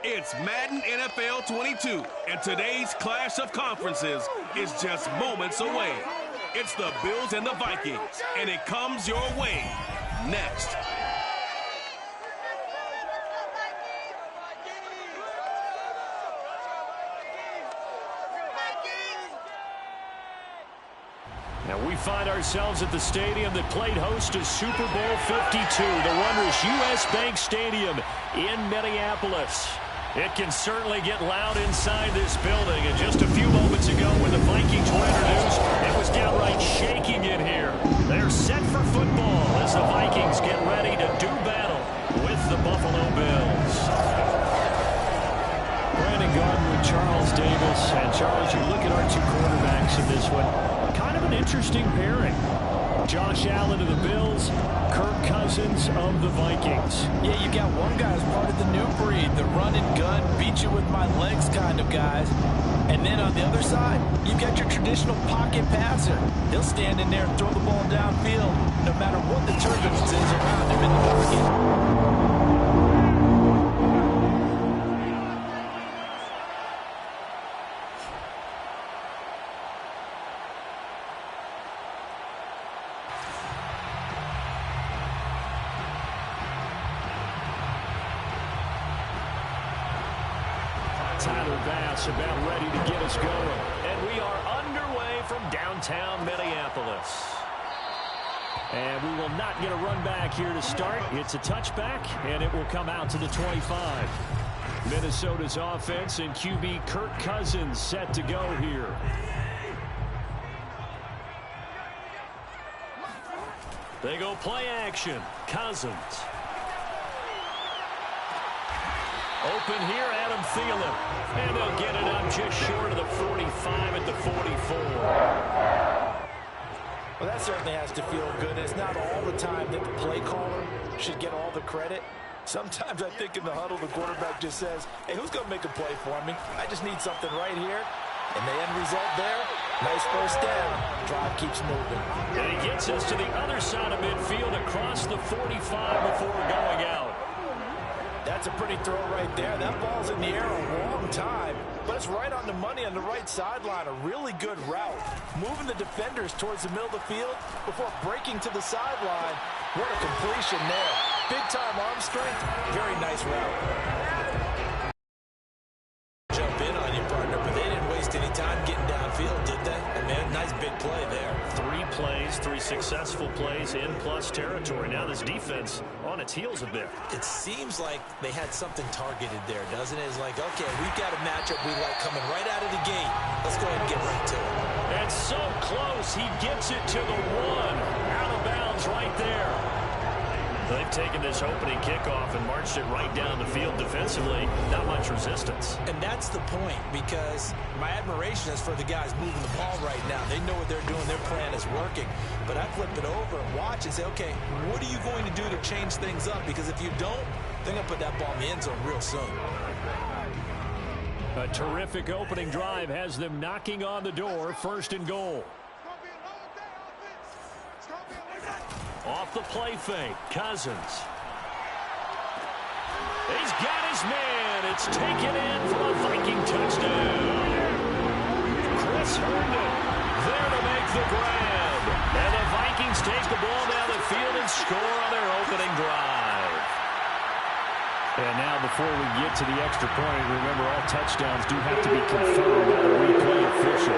It's Madden NFL 22, and today's clash of conferences is just moments away. It's the Bills and the Vikings, and it comes your way next. And we find ourselves at the stadium that played host to Super Bowl 52, the wondrous U.S. Bank Stadium in Minneapolis. It can certainly get loud inside this building. And just a few moments ago when the Vikings were introduced, it was downright shaking in here. They're set for football as the Vikings get ready to do battle with the Buffalo Bills. Brandon Gardner and Charles Davis. And Charles, you look at our two quarterbacks in this one. Kind of an interesting pairing. Josh Allen of the Bills, Kirk Cousins of the Vikings. Yeah, you got one guy who's part of the new breed, the run and gun, beat you with my legs kind of guys. And then on the other side, you got your traditional pocket passer. He'll stand in there and throw the ball downfield no matter what the turbulence is around him in the pocket. About ready to get us going. And we are underway from downtown Minneapolis. And we will not get a run back here to start. It's a touchback, and it will come out to the 25. Minnesota's offense and QB Kirk Cousins set to go here. They go play action. Cousins. Open here, Adam Thielen. And they'll get it up just short of the 45 at the 44. Well, that certainly has to feel good. It's not all the time that the play caller should get all the credit. Sometimes I think in the huddle, the quarterback just says, hey, who's going to make a play for me? I just need something right here. And the end result there, nice first down. Drive keeps moving. And he gets us to the other side of midfield across the 45 before going out. That's a pretty throw right there. That ball's in the air a long time, but it's right on the money on the right sideline. A really good route. Moving the defenders towards the middle of the field before breaking to the sideline. What a completion there. Big-time arm strength. Very nice route. Jump in on you, partner, but they didn't waste any time getting downfield, did they? I mean, nice big play there. 3 plays, 3 successful plays in plus territory. Now this defense on its heels a bit. It seems like they had something targeted there, doesn't it? It's like, okay, we've got a matchup we like coming right out of the gate. Let's go ahead and get right to it. And so close, he gets it to the 1. Out of bounds right there. They've taken this opening kickoff and marched it right down the field defensively. Not much resistance. And that's the point, because my admiration is for the guys moving the ball right now. They know what they're doing. Their plan is working. But I flip it over and watch and say, okay, what are you going to do to change things up? Because if you don't, they're going to put that ball in the end zone real soon. A terrific opening drive has them knocking on the door. 1st and goal. Off the play fake, Cousins. He's got his man. It's taken in for a Viking touchdown. Chris Herndon there to make the grab. And the Vikings take the ball down the field and score on their opening drive. And now before we get to the extra point, remember all touchdowns do have to be confirmed by the replay official.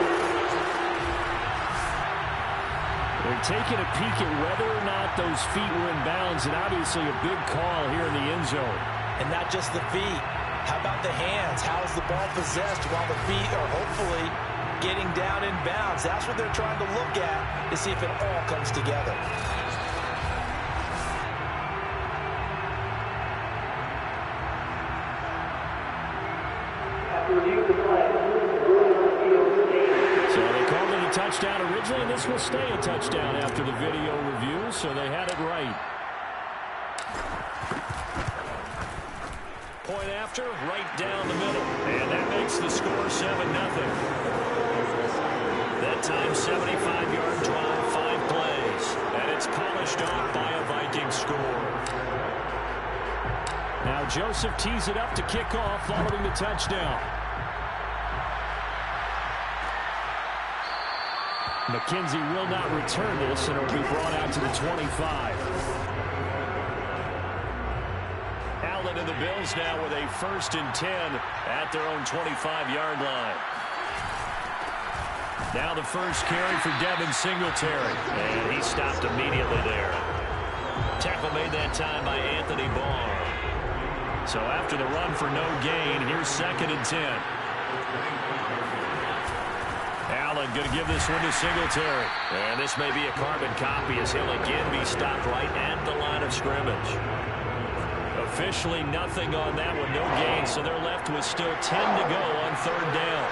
They're taking a peek at whether or not those feet were in bounds, and obviously a big call here in the end zone. And not just the feet. How about the hands? How is the ball possessed while the feet are hopefully getting down in bounds? That's what they're trying to look at to see if it all comes together. Touchdown originally, and this will stay a touchdown after the video review, so they had it right. Point after, right down the middle, and that makes the score 7-0. That time, 75-yard drive, 5 plays, and it's polished off by a Viking score. Now Joseph tees it up to kick off following the touchdown. McKenzie will not return this, and it will be brought out to the 25. Allen and the Bills now with a 1st and 10 at their own 25-yard line. Now the first carry for Devin Singletary, and he stopped immediately there. Tackle made that time by Anthony Barr. So after the run for no gain, here's 2nd and 10. Allen going to give this one to Singletary. And this may be a carbon copy as he'll again be stopped right at the line of scrimmage. Officially nothing on that one, no gain, so they're left with still 10 to go on 3rd down.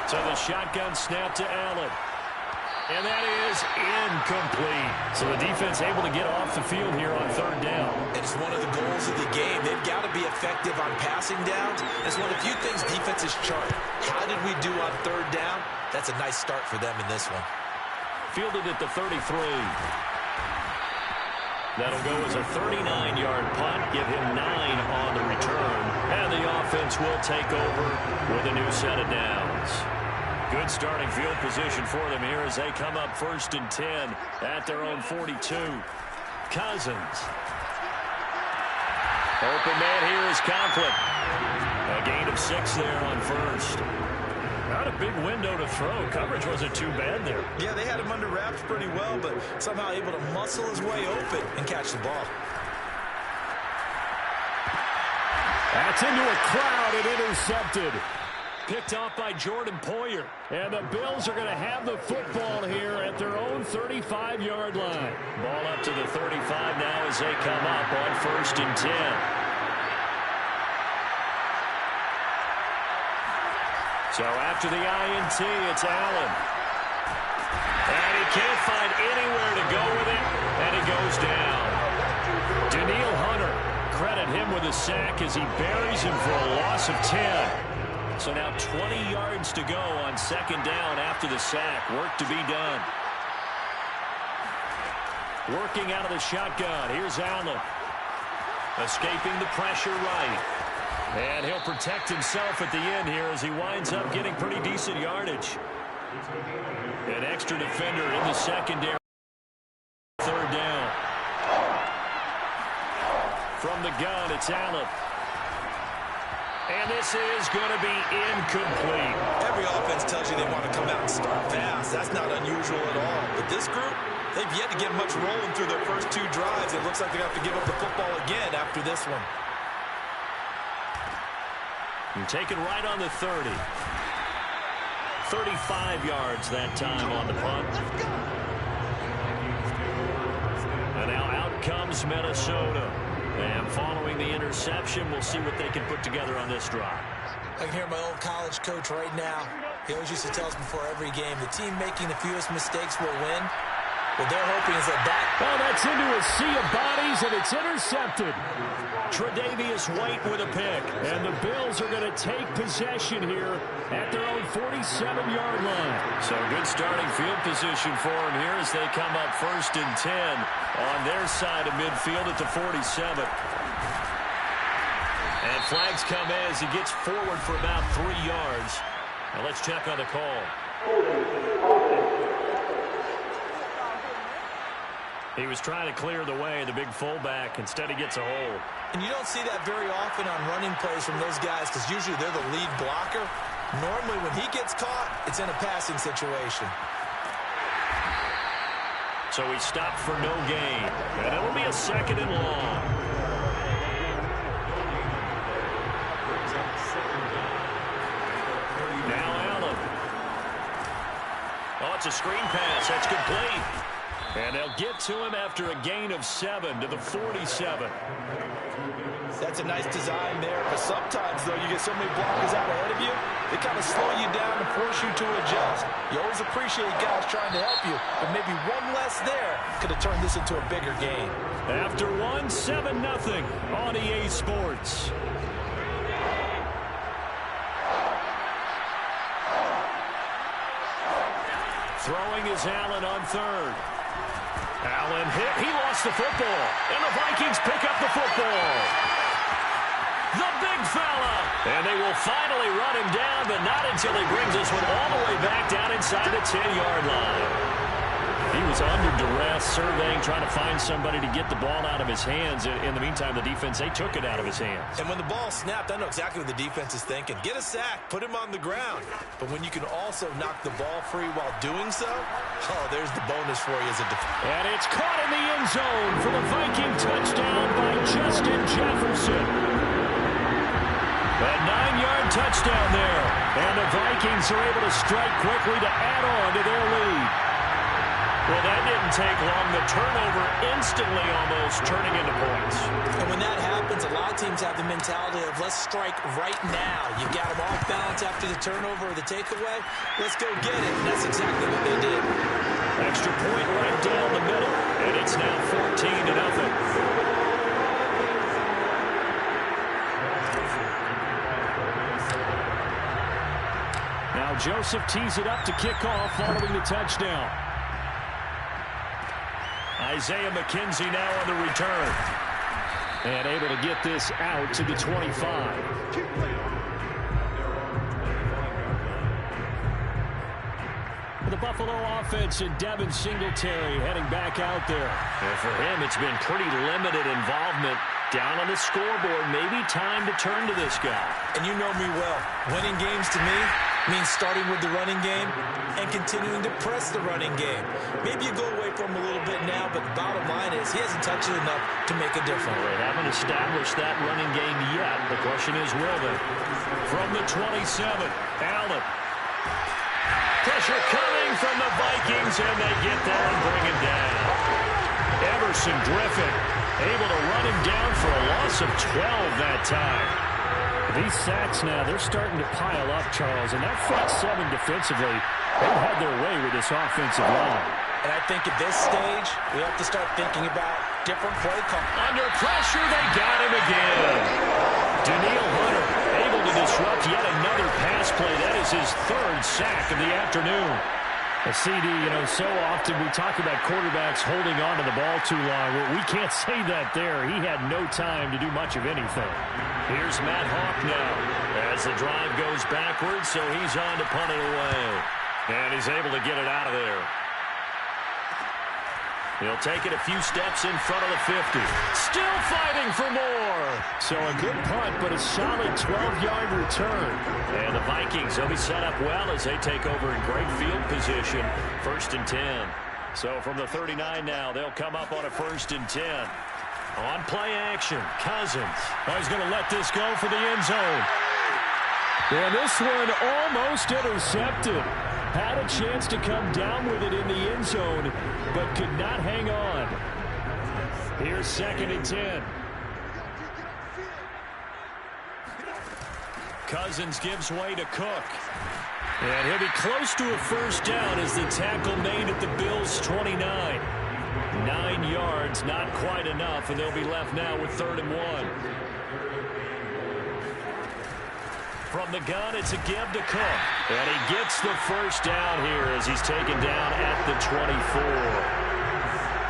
So the shotgun snap to Allen. And that is incomplete. So the defense able to get off the field here on 3rd down. It's one of the goals of the game. They've got to be effective on passing downs. It's one of the few things defenses chart. How did we do on 3rd down? That's a nice start for them in this one. Fielded at the 33. That'll go as a 39-yard punt. Give him 9 on the return. And the offense will take over with a new set of downs. Good starting field position for them here as they come up 1st and 10 at their own 42. Cousins. Open man here is Conklin. A gain of 6 there on 1st. Not a big window to throw. Coverage wasn't too bad there. Yeah, they had him under wraps pretty well, but somehow able to muscle his way open and catch the ball. That's into a crowd and intercepted. Picked off by Jordan Poyer. And the Bills are going to have the football here at their own 35-yard line. Ball up to the 35 now as they come up on 1st and 10. So after the INT, it's Allen. And he can't find anywhere to go with it, and he goes down. Daniil Hunter, credit him with a sack as he buries him for a loss of 10. So now 20 yards to go on 2nd down after the sack. Work to be done. Working out of the shotgun. Here's Allen. Escaping the pressure right. And he'll protect himself at the end here as he winds up getting pretty decent yardage. An extra defender in the secondary. 3rd down. From the gun, it's Allen. And this is going to be incomplete. Every offense tells you they want to come out and start fast. That's not unusual at all. But this group, they've yet to get much rolling through their first 2 drives. It looks like they're going to have to give up the football again after this one. And taken right on the 30. 35 yards that time on the punt. And now out comes Minnesota. And following the interception, we'll see what they can put together on this drive. I can hear my old college coach right now. He always used to tell us before every game, the team making the fewest mistakes will win. What they're hoping is that Oh, that's into a sea of bodies, and it's intercepted. Tre'Davious White with a pick. And the Bills are going to take possession here at their own 47-yard line. So good starting field position for them here as they come up 1st and 10 on their side of midfield at the 47. And flags come as he gets forward for about 3 yards. Now let's check on the call. He was trying to clear the way, the big fullback. Instead, he gets a hold. And you don't see that very often on running plays from those guys because usually they're the lead blocker. Normally, when he gets caught, it's in a passing situation. So he stopped for no gain. And it'll be a 2nd and long. Now Allen. Oh, it's a screen pass. That's complete. And they'll get to him after a gain of 7 to the 47. That's a nice design there, but sometimes, though, you get so many blockers out ahead of you, they kind of slow you down and force you to adjust. You always appreciate guys trying to help you, but maybe one less there could have turned this into a bigger game. After 7-0 on EA Sports. Throwing is Allen on 3rd. Allen hit. He lost the football. And the Vikings pick up the football. The big fella. And they will finally run him down, but not until he brings this one all the way back down inside the 10-yard line. He was under duress, surveying, trying to find somebody to get the ball out of his hands. In the meantime, the defense, they took it out of his hands. And when the ball snapped, I know exactly what the defense is thinking. Get a sack, put him on the ground. But when you can also knock the ball free while doing so, oh, there's the bonus for you as a defender. And it's caught in the end zone for the Viking touchdown by Justin Jefferson. A 9-yard touchdown there. And the Vikings are able to strike quickly to add on to their lead. Well, that didn't take long. The turnover instantly almost turning into points. And when that happens, a lot of teams have the mentality of let's strike right now. You got them off balance after the turnover or the takeaway. Let's go get it. And that's exactly what they did. Extra point right down the middle. And it's now 14-0. Now Joseph tees it up to kick off following the touchdown. Isaiah McKenzie now on the return. And able to get this out to the 25. The Buffalo offense and Devin Singletary heading back out there. And for him, it's been pretty limited involvement down on the scoreboard. Maybe time to turn to this guy. And you know me well. Winning games to me means starting with the running game and continuing to press the running game. Maybe you go away from him a little bit now, but the bottom line is he hasn't touched it enough to make a difference. They haven't established that running game yet. The question is, will they? From the 27, Allen. Pressure coming from the Vikings, and they get there and bring him down. Everson Griffin able to run him down for a loss of 12 that time. These sacks now, they're starting to pile up, Charles, and that front seven defensively, they've had their way with this offensive line. And I think at this stage, we have to start thinking about different play calls. Under pressure, they got him again. Daniil Hunter able to disrupt yet another pass play. That is his third sack of the afternoon. A CD, you know, so often we talk about quarterbacks holding on to the ball too long. Well, we can't say that there. He had no time to do much of anything. Here's Matt Hawk now as the drive goes backwards, so he's on to punt it away. And he's able to get it out of there. He'll take it a few steps in front of the 50. Still fighting for more. So a good punt, but a solid 12-yard return. And the Vikings, they'll be set up well as they take over in great field position. 1st and 10. So from the 39 now, they'll come up on a 1st and 10. On play action, Cousins. Oh, he's going to let this go for the end zone. And this one almost intercepted. Had a chance to come down with it in the end zone, but could not hang on. Here's 2nd and 10. Cousins gives way to Cook. And he'll be close to a first down as the tackle made at the Bills' 29. 9 yards, not quite enough, and they'll be left now with 3rd and 1. From the gun, it's a give to Cook. And he gets the first down here as he's taken down at the 24.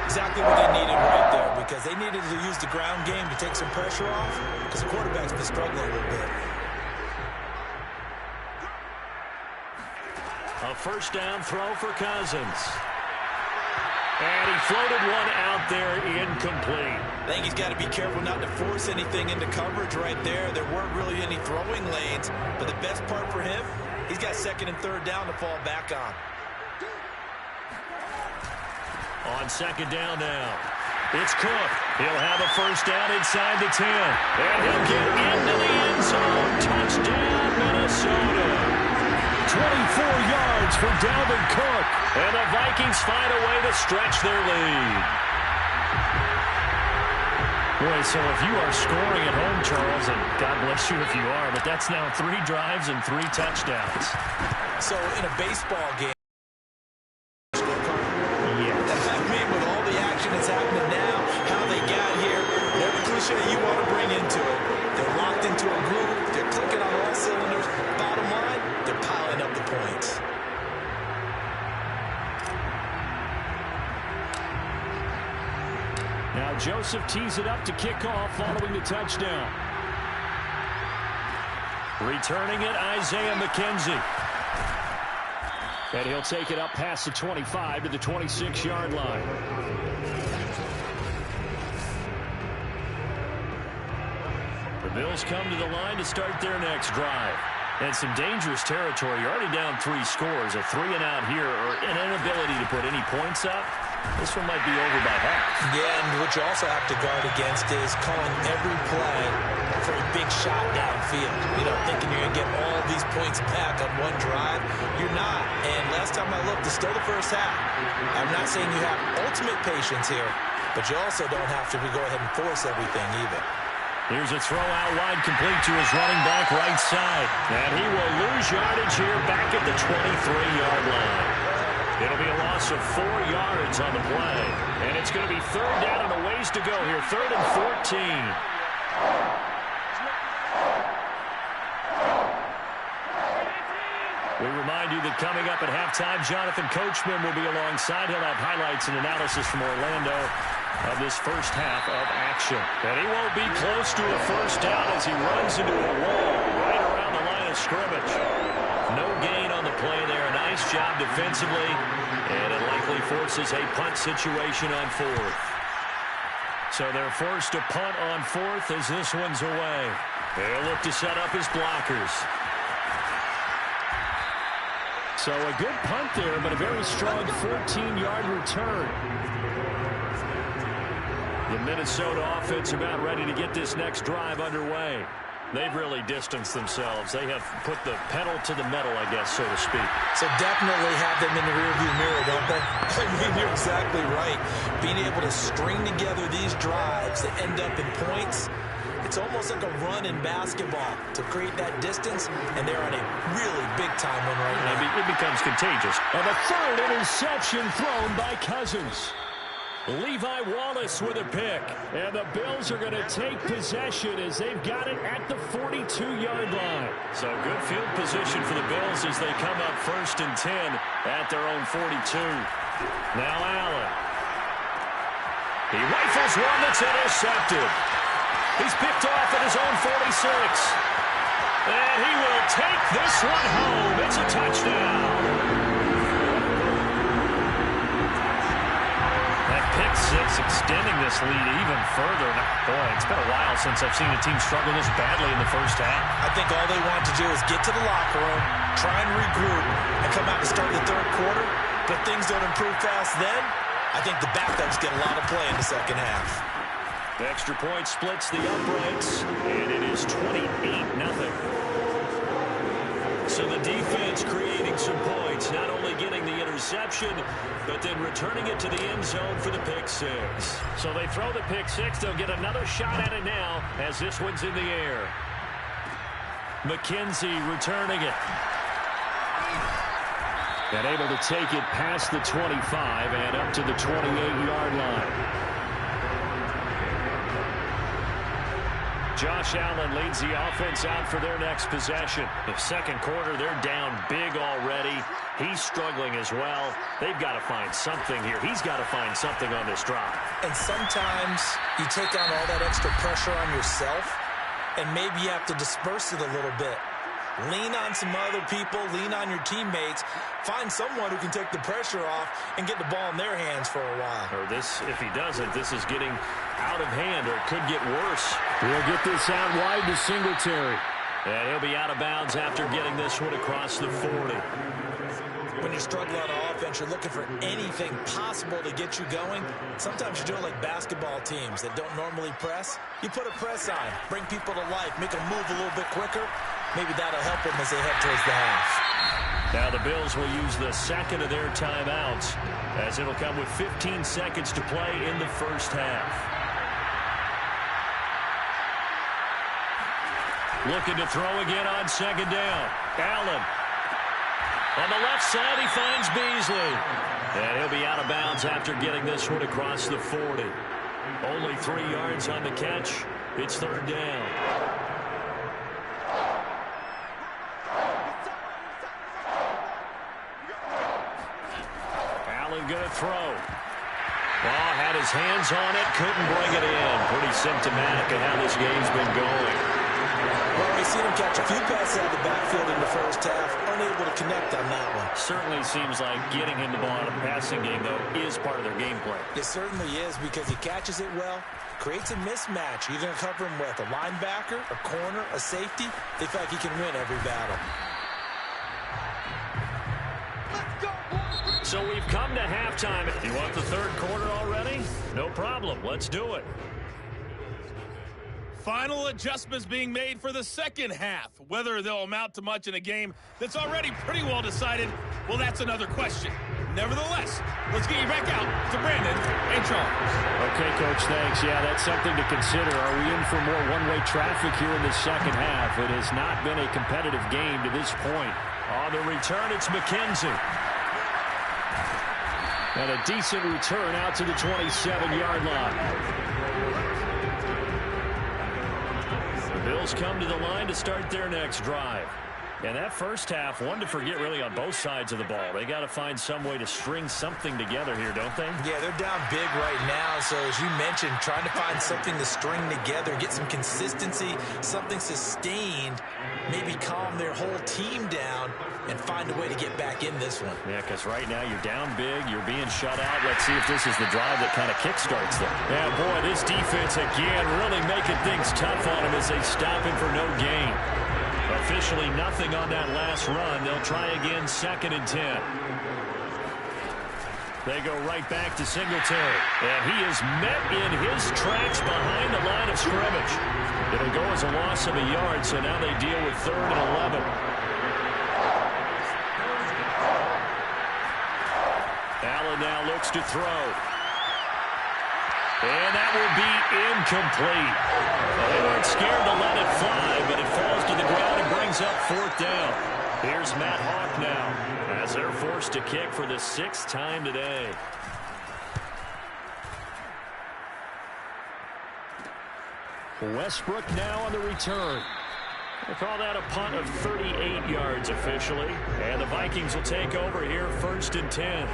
Exactly what they needed right there, because they needed to use the ground game to take some pressure off, because the quarterback's been struggling a little bit. A first down throw for Cousins. And he floated one out there incomplete. I think he's got to be careful not to force anything into coverage right there. There weren't really any throwing lanes, but the best part for him, he's got 2nd and 3rd down to fall back on. On 2nd down now, it's Cook. He'll have a first down inside the 10. And he'll get into the end zone. Touchdown, Minnesota. 24 yards for Dalvin Cook. And the Vikings find a way to stretch their lead. Boy, so if you are scoring at home, Charles, and God bless you if you are, but that's now 3 drives and 3 touchdowns. So in a baseball game, yeah. I mean, with all the action that's happening now, how they got here, every cliche you want to bring into it. They're locked into a groove. They're clicking on all cylinders. Bottom line, they're piling up the points. Joseph tees it up to kick off following the touchdown. Returning it, Isaiah McKenzie. And he'll take it up past the 25 to the 26-yard line. The Bills come to the line to start their next drive. And some dangerous territory. You're already down 3 scores. A 3-and-out here, or an inability to put any points up. This one might be over by half. Yeah, and what you also have to guard against is calling every play for a big shot downfield. You know, thinking you're going to get all these points back on one drive. You're not. And last time I looked, it's still the first half. I'm not saying you have ultimate patience here, but you also don't have to go ahead and force everything either. Here's a throw out wide, complete to his running back right side. And he will lose yardage here back at the 23-yard line. It'll be a loss of 4 yards on the play. And it's going to be 3rd down and a ways to go here. 3rd and 14. We remind you that coming up at halftime, Jonathan Coachman will be alongside. He'll have highlights and analysis from Orlando of this first half of action. And he won't be close to a first down as he runs into a wall right around the line of scrimmage. No gain on the play there. Nice job defensively. And it likely forces a punt situation on 4th. So they're forced to punt on 4th as this one's away. They'll look to set up his blockers. So a good punt there, but a very strong 14-yard return. The Minnesota offense about ready to get this next drive underway. They've really distanced themselves. They have put the pedal to the metal, I guess, so to speak. So definitely have them in the rearview mirror, don't they? I mean, you're exactly right. Being able to string together these drives that end up in points, it's almost like a run in basketball to create that distance, and they're on a really big-time one right now. It becomes contagious. And a 3rd interception thrown by Cousins. Levi Wallace with a pick. And the Bills are going to take possession as they've got it at the 42-yard line. So good field position for the Bills as they come up 1st and 10 at their own 42. Now Allen. He rifles one that's intercepted. He's picked off at his own 46. And he will take this one home. It's a touchdown. That pick 6 extending this lead even further. Boy, it's been a while since I've seen a team struggle this badly in the first half. I think all they want to do is get to the locker room, try and regroup, and come out and start the 3rd quarter. But things don't improve fast then. I think the backups get a lot of play in the second half. The extra point splits the uprights, and it is 28-0. So the defense creating some points, not only getting the interception, but then returning it to the end zone for the pick 6. So they throw the pick 6. They'll get another shot at it now as this one's in the air. McKenzie returning it. And able to take it past the 25 and up to the 28-yard line. Josh Allen leads the offense out for their next possession. The second quarter, they're down big already. He's struggling as well. They've got to find something here. He's got to find something on this drive. And sometimes you take on all that extra pressure on yourself, and maybe you have to disperse it a little bit. Lean on some other people, lean on your teammates, find someone who can take the pressure off and get the ball in their hands for a while. Or this, if he doesn't, this is getting out of hand, or it could get worse. We'll get this out wide to Singletary. And he'll be out of bounds after getting this one across the 40. When you struggle on offense, you're looking for anything possible to get you going. Sometimes you do it like basketball teams that don't normally press. You put a press on, bring people to life, make them move a little bit quicker. Maybe that'll help them as they head towards the half. Now the Bills will use the second of their timeouts as it'll come with 15 seconds to play in the first half. Looking to throw again on second down. Allen. On the left side, he finds Beasley. And he'll be out of bounds after getting this one across the 40. Only 3 yards on the catch. It's third down. Allen going to throw. Oh, had his hands on it, couldn't bring it in. Pretty symptomatic of how this game's been going. Well, we've seen him catch a few passes out of the backfield in the first half, unable to connect on that one. Certainly seems like getting him the ball in a passing game, though, is part of their game plan. It certainly is, because he catches it well, creates a mismatch. You're going to cover him with a linebacker, a corner, a safety. They feel like he can win every battle. So we've come to halftime. You want the third quarter already? No problem. Let's do it. Final adjustments being made for the second half. Whether they'll amount to much in a game that's already pretty well decided, well, that's another question. Nevertheless, let's get you back out to Brandon and Charles. Okay, Coach, thanks. Yeah, that's something to consider. Are we in for more one-way traffic here in the second half? It has not been a competitive game to this point. On the return, it's McKenzie. And a decent return out to the 27-yard line. The Bills come to the line to start their next drive. And that first half, one to forget really on both sides of the ball. They got to find some way to string something together here, don't they? Yeah, they're down big right now. So as you mentioned, trying to find something to string together, get some consistency, something sustained, maybe calm their whole team down and find a way to get back in this one. Yeah, because right now you're down big, you're being shut out. Let's see if this is the drive that kind of kickstarts them. Yeah, boy, this defense again really making things tough on him as they stop him for no gain. Officially nothing on that last run. They'll try again, 2nd and 10. They go right back to Singletary. And he is met in his tracks behind the line of scrimmage. It'll go as a loss of a yard, so now they deal with 3rd and 11. Allen now looks to throw. And that will be incomplete. Well, they weren't scared to let it fly, but it falls to the ground and brings up 4th down. Here's Matt Hawk now, as they're forced to kick for the 6th time today. Westbrook now on the return. They call that a punt of 38 yards officially. And the Vikings will take over here, 1st and 10.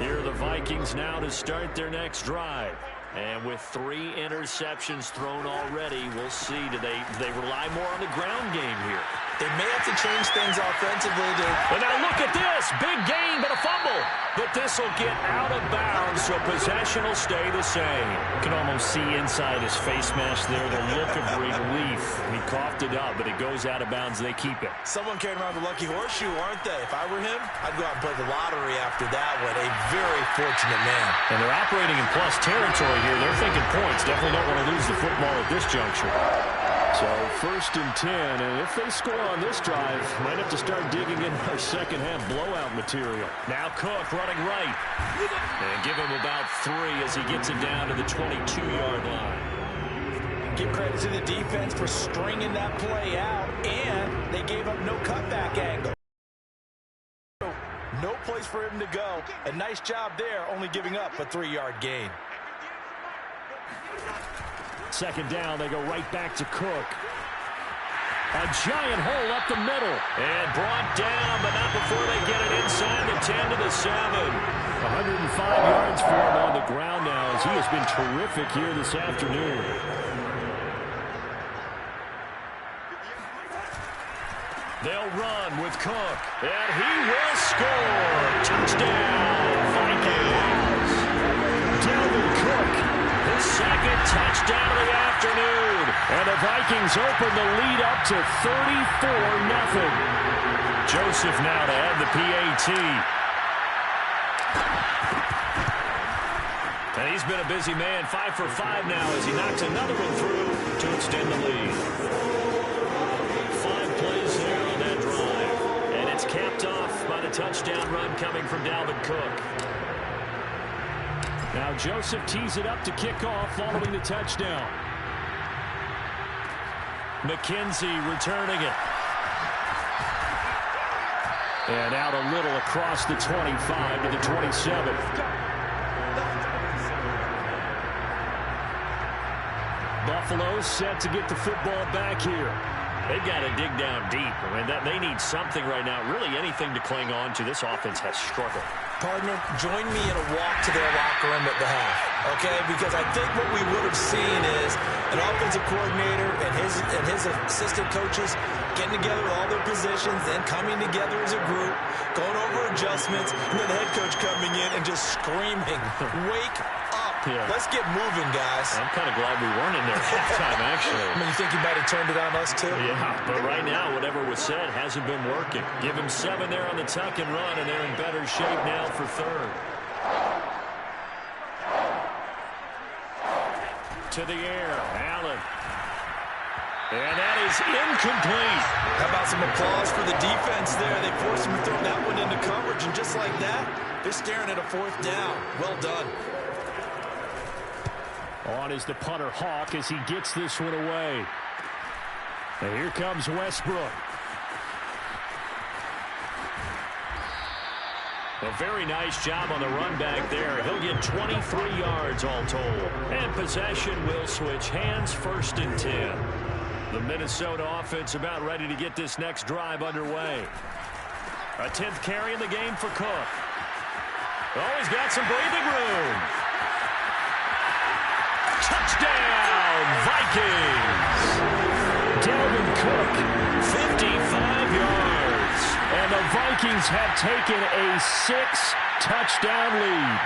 Here are the Vikings now to start their next drive. And with 3 interceptions thrown already, we'll see. Do they rely more on the ground game here? They may have to change things offensively. And now look at this. Big gain, but a fumble. But this will get out of bounds, so possession will stay the same. You can almost see inside his face mask there the look of relief. He coughed it up, but it goes out of bounds. They keep it. Someone came around the lucky horseshoe, aren't they? If I were him, I'd go out and play the lottery after that one. A very fortunate man. And they're operating in plus territory here. They're thinking points. Definitely don't want to lose the football at this juncture. So 1st and 10, and if they score on this drive, might have to start digging in our second half blowout material. Now Cook running right. And give him about 3 as he gets it down to the 22-yard line. Give credit to the defense for stringing that play out, and they gave up no cutback angle. No place for him to go. A nice job there, only giving up a 3-yard gain. 2nd down, they go right back to Cook. A giant hole up the middle. And brought down, but not before they get it inside the 10 to the 7. 105 yards for him on the ground now, as he has been terrific here this afternoon. They'll run with Cook. And he will score. Touchdown, Vikings. Dalvin Cook. His 2nd touchdown of the afternoon. And the Vikings open the lead up to 34-0. Joseph now to add the PAT. And he's been a busy man, 5 for 5 now as he knocks another one through to extend the lead. 5 plays there on that drive. And it's capped off by the touchdown run coming from Dalvin Cook. Now Joseph tees it up to kick off following the touchdown. McKenzie returning it. And out a little across the 25 to the 27. Buffalo set to get the football back here. They've got to dig down deep. I mean, they need something right now. Really anything to cling on to. This offense has struggled. Partner, join me in a walk to their locker room at the half, okay? Because I think what we would have seen is an offensive coordinator and his assistant coaches getting together with all their positions, then coming together as a group, going over adjustments, and then the head coach coming in and just screaming, "Wake up. Yeah. Let's get moving, guys." I'm kind of glad we weren't in there at halftime, actually. I mean, you think he might have turned it on us, too? Yeah, but right now, whatever was said hasn't been working. Give him 7 there on the tuck and run, and they're in better shape now for third. To the air, Allen. And that is incomplete. How about some applause for the defense there? They forced him to throw that one into coverage, and just like that, they're staring at a 4th down. Well done. On is the punter, Hawk, as he gets this one away. And here comes Westbrook. A very nice job on the run back there. He'll get 23 yards all told. And possession will switch hands, 1st and 10. The Minnesota offense about ready to get this next drive underway. A 10th carry in the game for Cook. Oh, he's got some breathing room. Touchdown, Vikings! Dalvin Cook, 55 yards. And the Vikings have taken a 6-touchdown lead.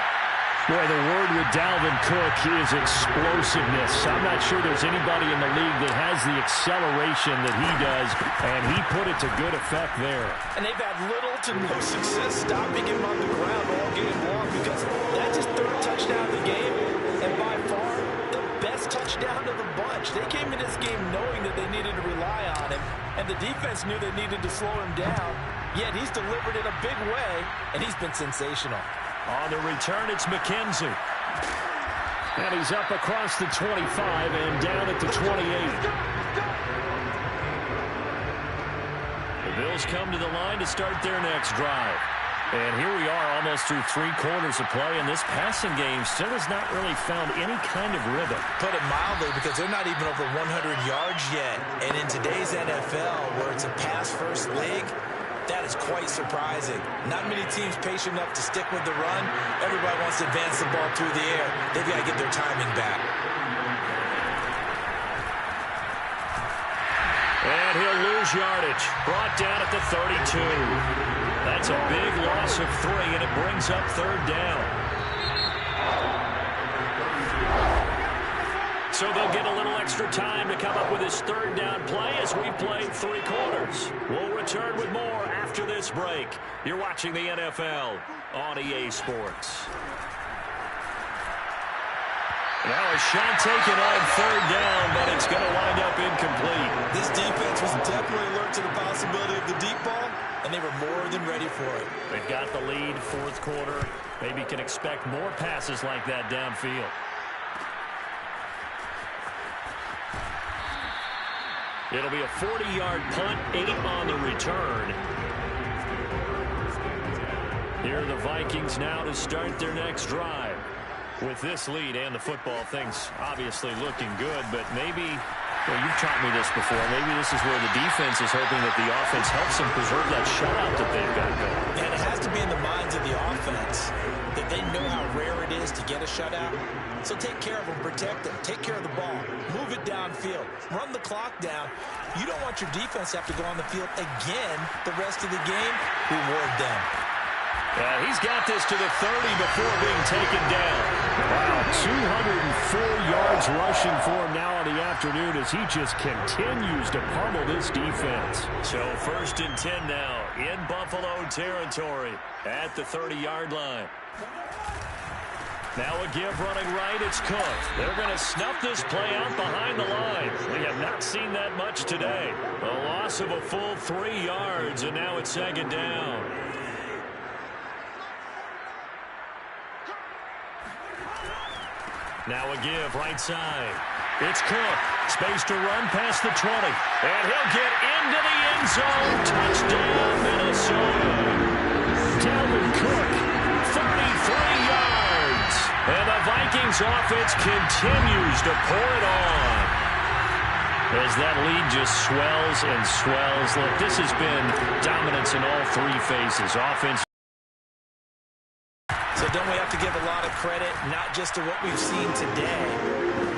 Boy, the word with Dalvin Cook is explosiveness. I'm not sure there's anybody in the league that has the acceleration that he does, and he put it to good effect there. And they've had little to no success stopping him on the ground all game long, because that's his 3rd touchdown of the game, and by far the best touchdown of the bunch. They came in this game knowing that they needed to rely on him, and the defense knew they needed to slow him down, yet he's delivered in a big way, and he's been sensational. On the return, it's McKenzie. And he's up across the 25 and down at the 28. The Bills come to the line to start their next drive. And here we are almost through 3 quarters of play, and this passing game still has not really found any kind of rhythm. Put it mildly, because they're not even over 100 yards yet. And in today's NFL, where it's a pass-first league, that is quite surprising. Not many teams patient enough to stick with the run. Everybody wants to advance the ball through the air. They've got to get their timing back. And he'll lose yardage. Brought down at the 32. That's a big loss of 3, and it brings up 3rd down. So they'll get a little extra time to come up with his 3rd down play as we play 3 quarters. We'll return with more after this break. You're watching the NFL on EA Sports. Now a shot taken on 3rd down, but it's going to wind up incomplete. This defense was definitely alert to the possibility of the deep ball, and they were more than ready for it. They've got the lead, 4th quarter. Maybe can expect more passes like that downfield. It'll be a 40-yard punt, 8 on the return. Here are the Vikings now to start their next drive. With this lead and the football, things obviously looking good, but maybe, well, you've taught me this before, maybe this is where the defense is hoping that the offense helps them preserve that shutout that they've got going. And it has to be in the minds of the offense that they know how rare it is to get a shutout. So take care of them, protect them, take care of the ball, move it downfield, run the clock down. You don't want your defense to have to go on the field again the rest of the game. Reward them. He's got this to the 30 before being taken down. Wow, 204 yards rushing for him now in the afternoon as he just continues to pummel this defense. So 1st and 10 now in Buffalo territory at the 30-yard line. Now a give running right, it's Cook. They're going to snuff this play out behind the line. We have not seen that much today. A loss of a full 3 yards, and now it's 2nd down. Now a give right side. It's Cook. Space to run past the 20. And he'll get into the end zone. Touchdown, Minnesota. Dalvin Cook, 33 yards. And the Vikings offense continues to pour it on. As that lead just swells and swells. Look, this has been dominance in all 3 phases. Offense. have to give a lot of credit, not just to what we've seen today,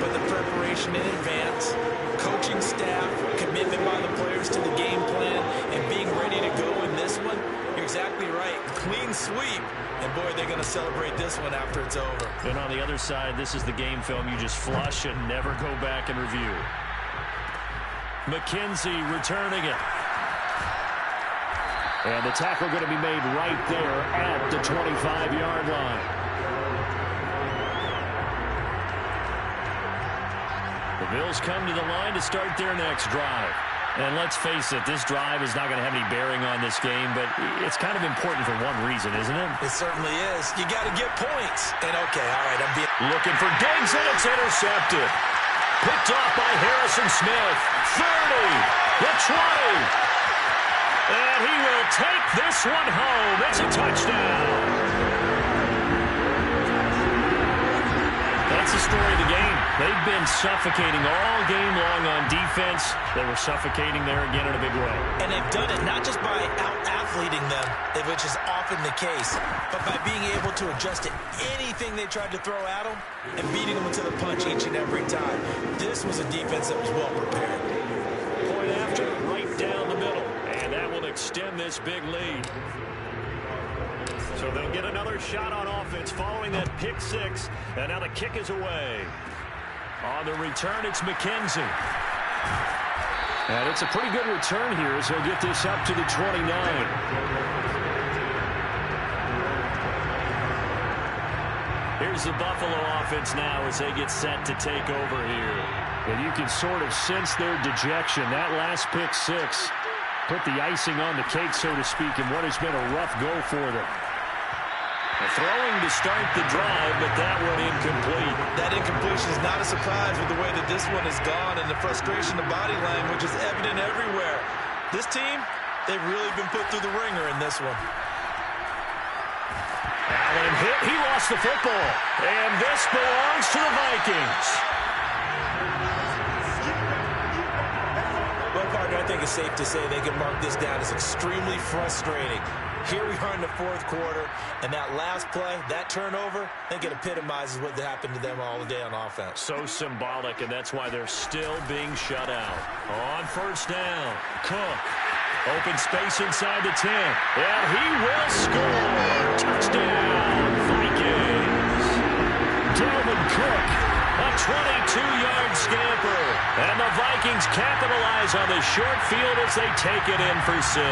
but the preparation in advance, coaching staff, commitment by the players to the game plan, and being ready to go in this one. You're exactly right. Clean sweep. And, boy, they're going to celebrate this one after it's over. And on the other side, this is the game film you just flush and never go back and review. McKenzie returning it. And the tackle going to be made right there at the 25-yard line. The Bills come to the line to start their next drive. And let's face it, this drive is not going to have any bearing on this game, but it's kind of important for one reason, isn't it? It certainly is. You got to get points. And, okay, all right, I'm being... Looking for Diggs, and it's intercepted. Picked off by Harrison Smith. 30, the 20. And he will take this one home. It's a touchdown. That's the story of the game. They've been suffocating all game long on defense. They were suffocating there again in a big way. And they've done it not just by out-athleting them, which is often the case, but by being able to adjust to anything they tried to throw at them and beating them into the punch each and every time. This was a defense that was well prepared. Point after, right down the middle. And that will extend this big lead. So they'll get another shot on offense following that pick six. And now the kick is away. On the return, it's McKenzie. And it's a pretty good return here as he'll get this up to the 29. Here's the Buffalo offense now as they get set to take over here. And you can sort of sense their dejection. That last pick six put the icing on the cake, so to speak, in what has been a rough go for them. Throwing to start the drive, but that one incomplete. That incompletion is not a surprise with the way that this one has gone, and the frustration of body language is evident everywhere. This team, they've really been put through the ringer in this one. Allen hit. He lost the football. And this belongs to the Vikings. Well, partner, I think it's safe to say they can mark this down as extremely frustrating. Here we are in the fourth quarter, and that last play, that turnover, I think it epitomizes what happened to them all day on offense. So symbolic, and that's why they're still being shut out. On first down, Cook. Open space inside the 10. And he will score. Touchdown, Vikings. Dalvin Cook, a 22-yard scamper. And the Vikings capitalize on the short field as they take it in for 6.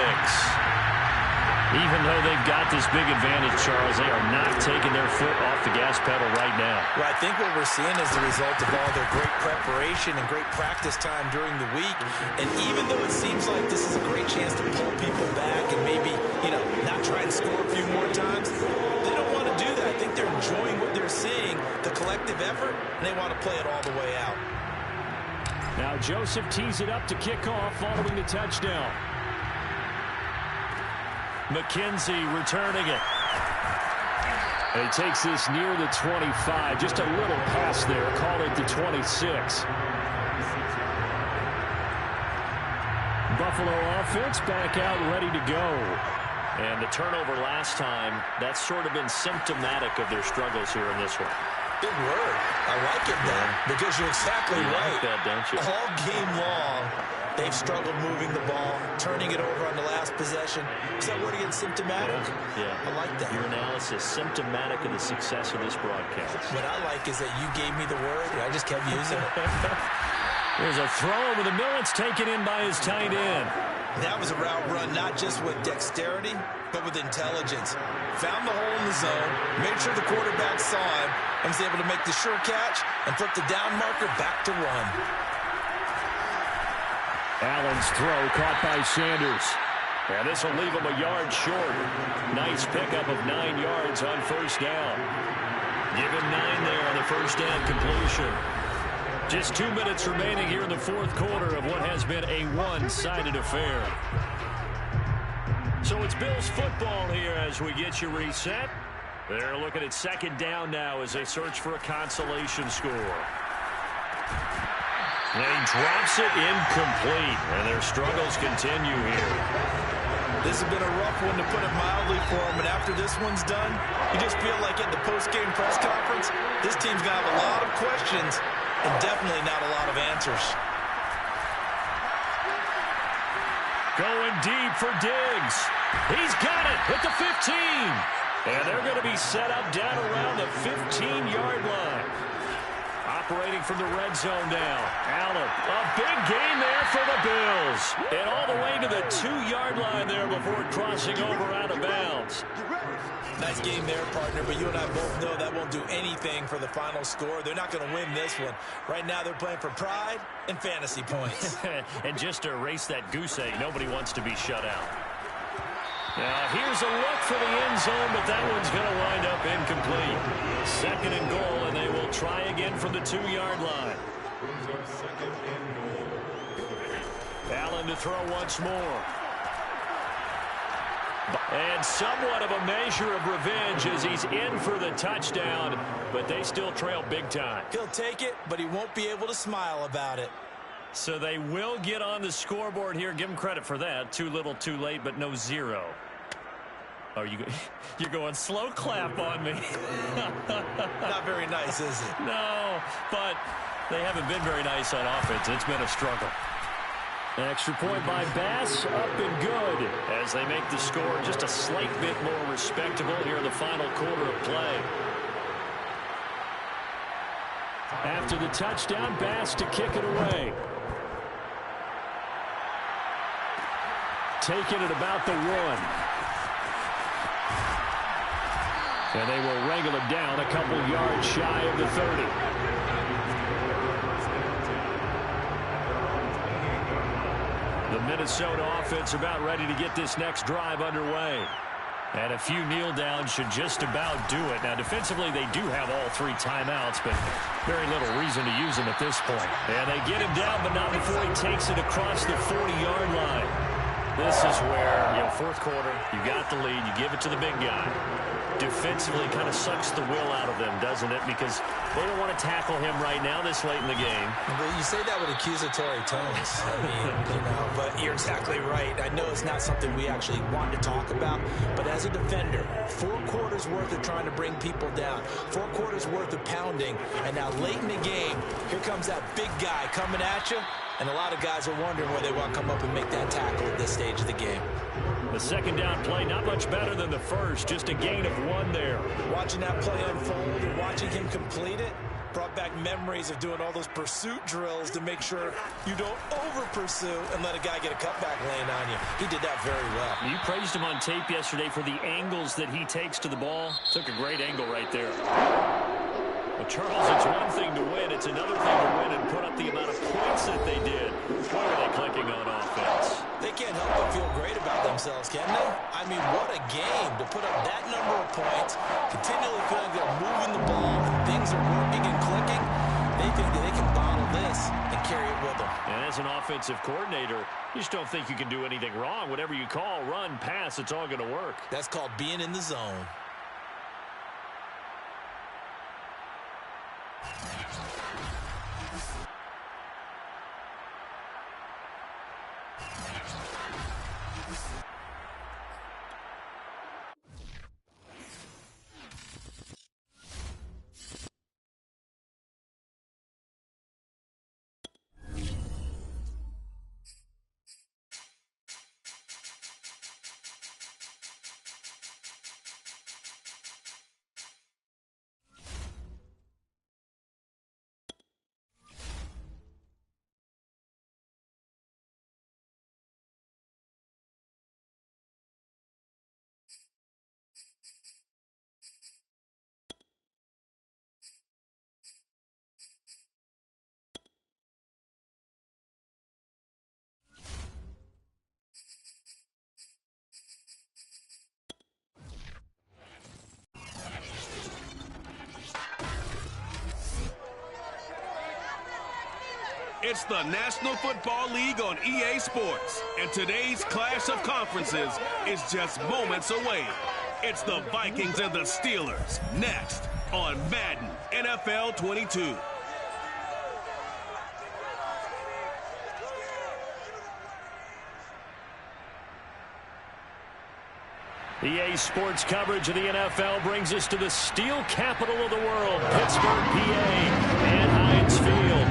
Even though they've got this big advantage, Charles, they are not taking their foot off the gas pedal right now. Well, I think what we're seeing is the result of all their great preparation and great practice time during the week. And even though it seems like this is a great chance to pull people back and maybe, not try and score a few more times, they don't want to do that. I think they're enjoying what they're seeing, the collective effort, and they want to play it all the way out. Now Joseph tees it up to kick off following the touchdown. McKenzie returning it. And he takes this near the 25. Just a little pass there. Call it the 26. Buffalo offense back out ready to go. And the turnover last time, that's sort of been symptomatic of their struggles here in this one. Big word. I like it, Dan, because you're exactly right. You like that, don't you? All game long, they've struggled moving the ball, turning it over on the last possession. Is that word again, symptomatic? Yeah. I like that. Your analysis, symptomatic of the success of this broadcast. What I like is that you gave me the word, and I just kept using it. There's a throw over the middle. It's taken in by his tight end. That was a route run not just with dexterity, but with intelligence. Found the hole in the zone, made sure the quarterback saw him, and was able to make the sure catch and flip the down marker back to run. Allen's throw caught by Sanders. And this will leave him a yard short. Nice pickup of 9 yards on first down. Give him 9 there on the first down completion. Just 2 minutes remaining here in the fourth quarter of what has been a one-sided affair. So it's Bills football here as we get you reset. They're looking at second down now as they search for a consolation score. And he drops it incomplete, and their struggles continue here. This has been a rough one, to put it mildly, for him. And after this one's done, you just feel like at the post-game press conference, this team's going to have a lot of questions and definitely not a lot of answers. Going deep for Diggs. He's got it at the 15. And they're going to be set up down around the 15-yard line. Operating from the red zone now. Allen, a big gain there for the Bills. And all the way to the 2-yard line there before crossing over out of bounds. Nice game there, partner, but you and I both know that won't do anything for the final score. They're not going to win this one. Right now they're playing for pride and fantasy points. And just to erase that goose egg, nobody wants to be shut out. Now, here's a look for the end zone, but that one's going to wind up incomplete. 2nd and goal, and they will try again from the 2-yard line. Allen to throw once more. And somewhat of a measure of revenge as he's in for the touchdown, but they still trail big time. He'll take it, but he won't be able to smile about it. So they will get on the scoreboard here. Give them credit for that. Too little, too late, but no 0. Oh, you're going slow clap on me. Not very nice, is it? No, but they haven't been very nice on offense. It's been a struggle. An extra point by Bass, up and good, as they make the score just a slight bit more respectable here in the final quarter of play. After the touchdown, Bass to kick it away. Taken at about the 1. And they will wrangle it down a couple yards shy of the 30. The Minnesota offense about ready to get this next drive underway. And a few kneel downs should just about do it. Now, defensively, they do have all 3 timeouts, but very little reason to use them at this point. And they get him down, but not before he takes it across the 40-yard line. This is where, 4th quarter, you got the lead, you give it to the big guy. Defensively kind of sucks the will out of them, doesn't it? Because they don't want to tackle him right now this late in the game. Well, you say that with accusatory tones. I mean, but you're exactly right. I know it's not something we actually want to talk about, but as a defender, 4 quarters worth of trying to bring people down, 4 quarters worth of pounding, and now late in the game, here comes that big guy coming at you, and a lot of guys are wondering where they want to come up and make that tackle at this stage of the game. The 2nd down play, not much better than the first, just a gain of 1 there. Watching that play unfold and watching him complete it brought back memories of doing all those pursuit drills to make sure you don't over-pursue and let a guy get a cutback lane on you. He did that very well. You praised him on tape yesterday for the angles that he takes to the ball. Took a great angle right there. Well, Charles, it's one thing to win. It's another thing to win and put up the amount of points that they did. Why are they clicking on offense? They can't help but feel great about themselves, can they? I mean, what a game to put up that number of points, continually feeling they're moving the ball, and things are working and clicking. They think that they can bottle this and carry it with them. And as an offensive coordinator, you just don't think you can do anything wrong. Whatever you call, run, pass, it's all going to work. That's called being in the zone. It's the National Football League on EA Sports, and today's clash of conferences is just moments away. It's the Vikings and the Steelers, next on Madden NFL 22. EA Sports coverage of the NFL brings us to the steel capital of the world, Pittsburgh, PA, and Heinz Field.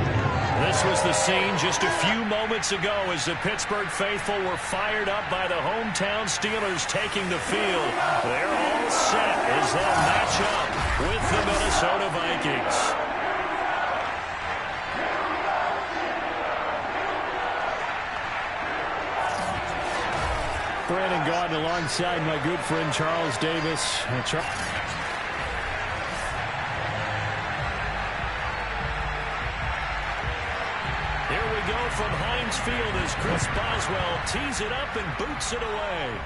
This was the scene just a few moments ago as the Pittsburgh faithful were fired up by the hometown Steelers taking the field. They're all set as they'll match up with the Minnesota Vikings. Brandon Gaudin alongside my good friend Charles Davis. Here we go from Heinz Field as Chris Boswell tees it up and boots it away.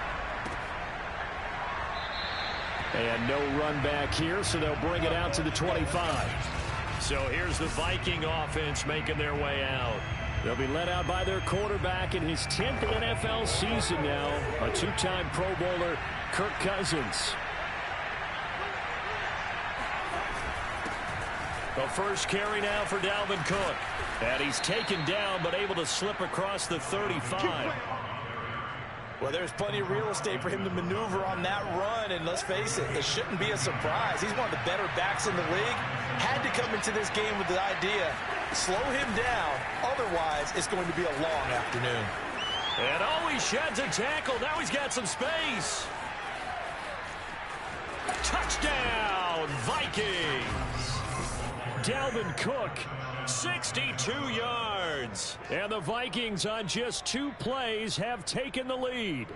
And no run back here, so they'll bring it out to the 25. So here's the Viking offense making their way out. They'll be led out by their quarterback in his 10th NFL season now, a two-time Pro Bowler, Kirk Cousins. The first carry now for Dalvin Cook. And he's taken down, but able to slip across the 35. Well, there's plenty of real estate for him to maneuver on that run, and let's face it, it shouldn't be a surprise. He's one of the better backs in the league. Had to come into this game with the idea, slow him down, otherwise it's going to be a long afternoon. And he sheds a tackle. Now he's got some space. Touchdown, Vikings. Dalvin Cook, 62 yards. And the Vikings on just 2 plays have taken the lead.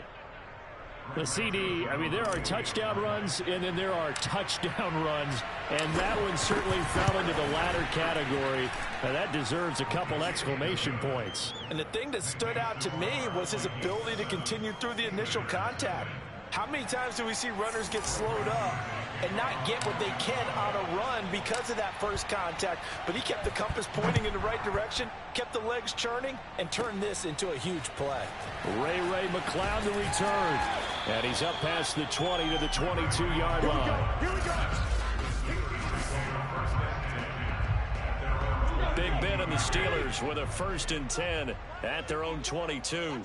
The CD, there are touchdown runs and then there are touchdown runs. And that one certainly fell into the latter category. Now that deserves a couple exclamation points. And the thing that stood out to me was his ability to continue through the initial contact. How many times do we see runners get slowed up and not get what they can on a run because of that first contact? But he kept the compass pointing in the right direction, kept the legs churning, and turned this into a huge play. Ray McLeod to return. And he's up past the 20 to the 22-yard line. Here we go. Big Ben and the Steelers with a 1st and 10 at their own 22.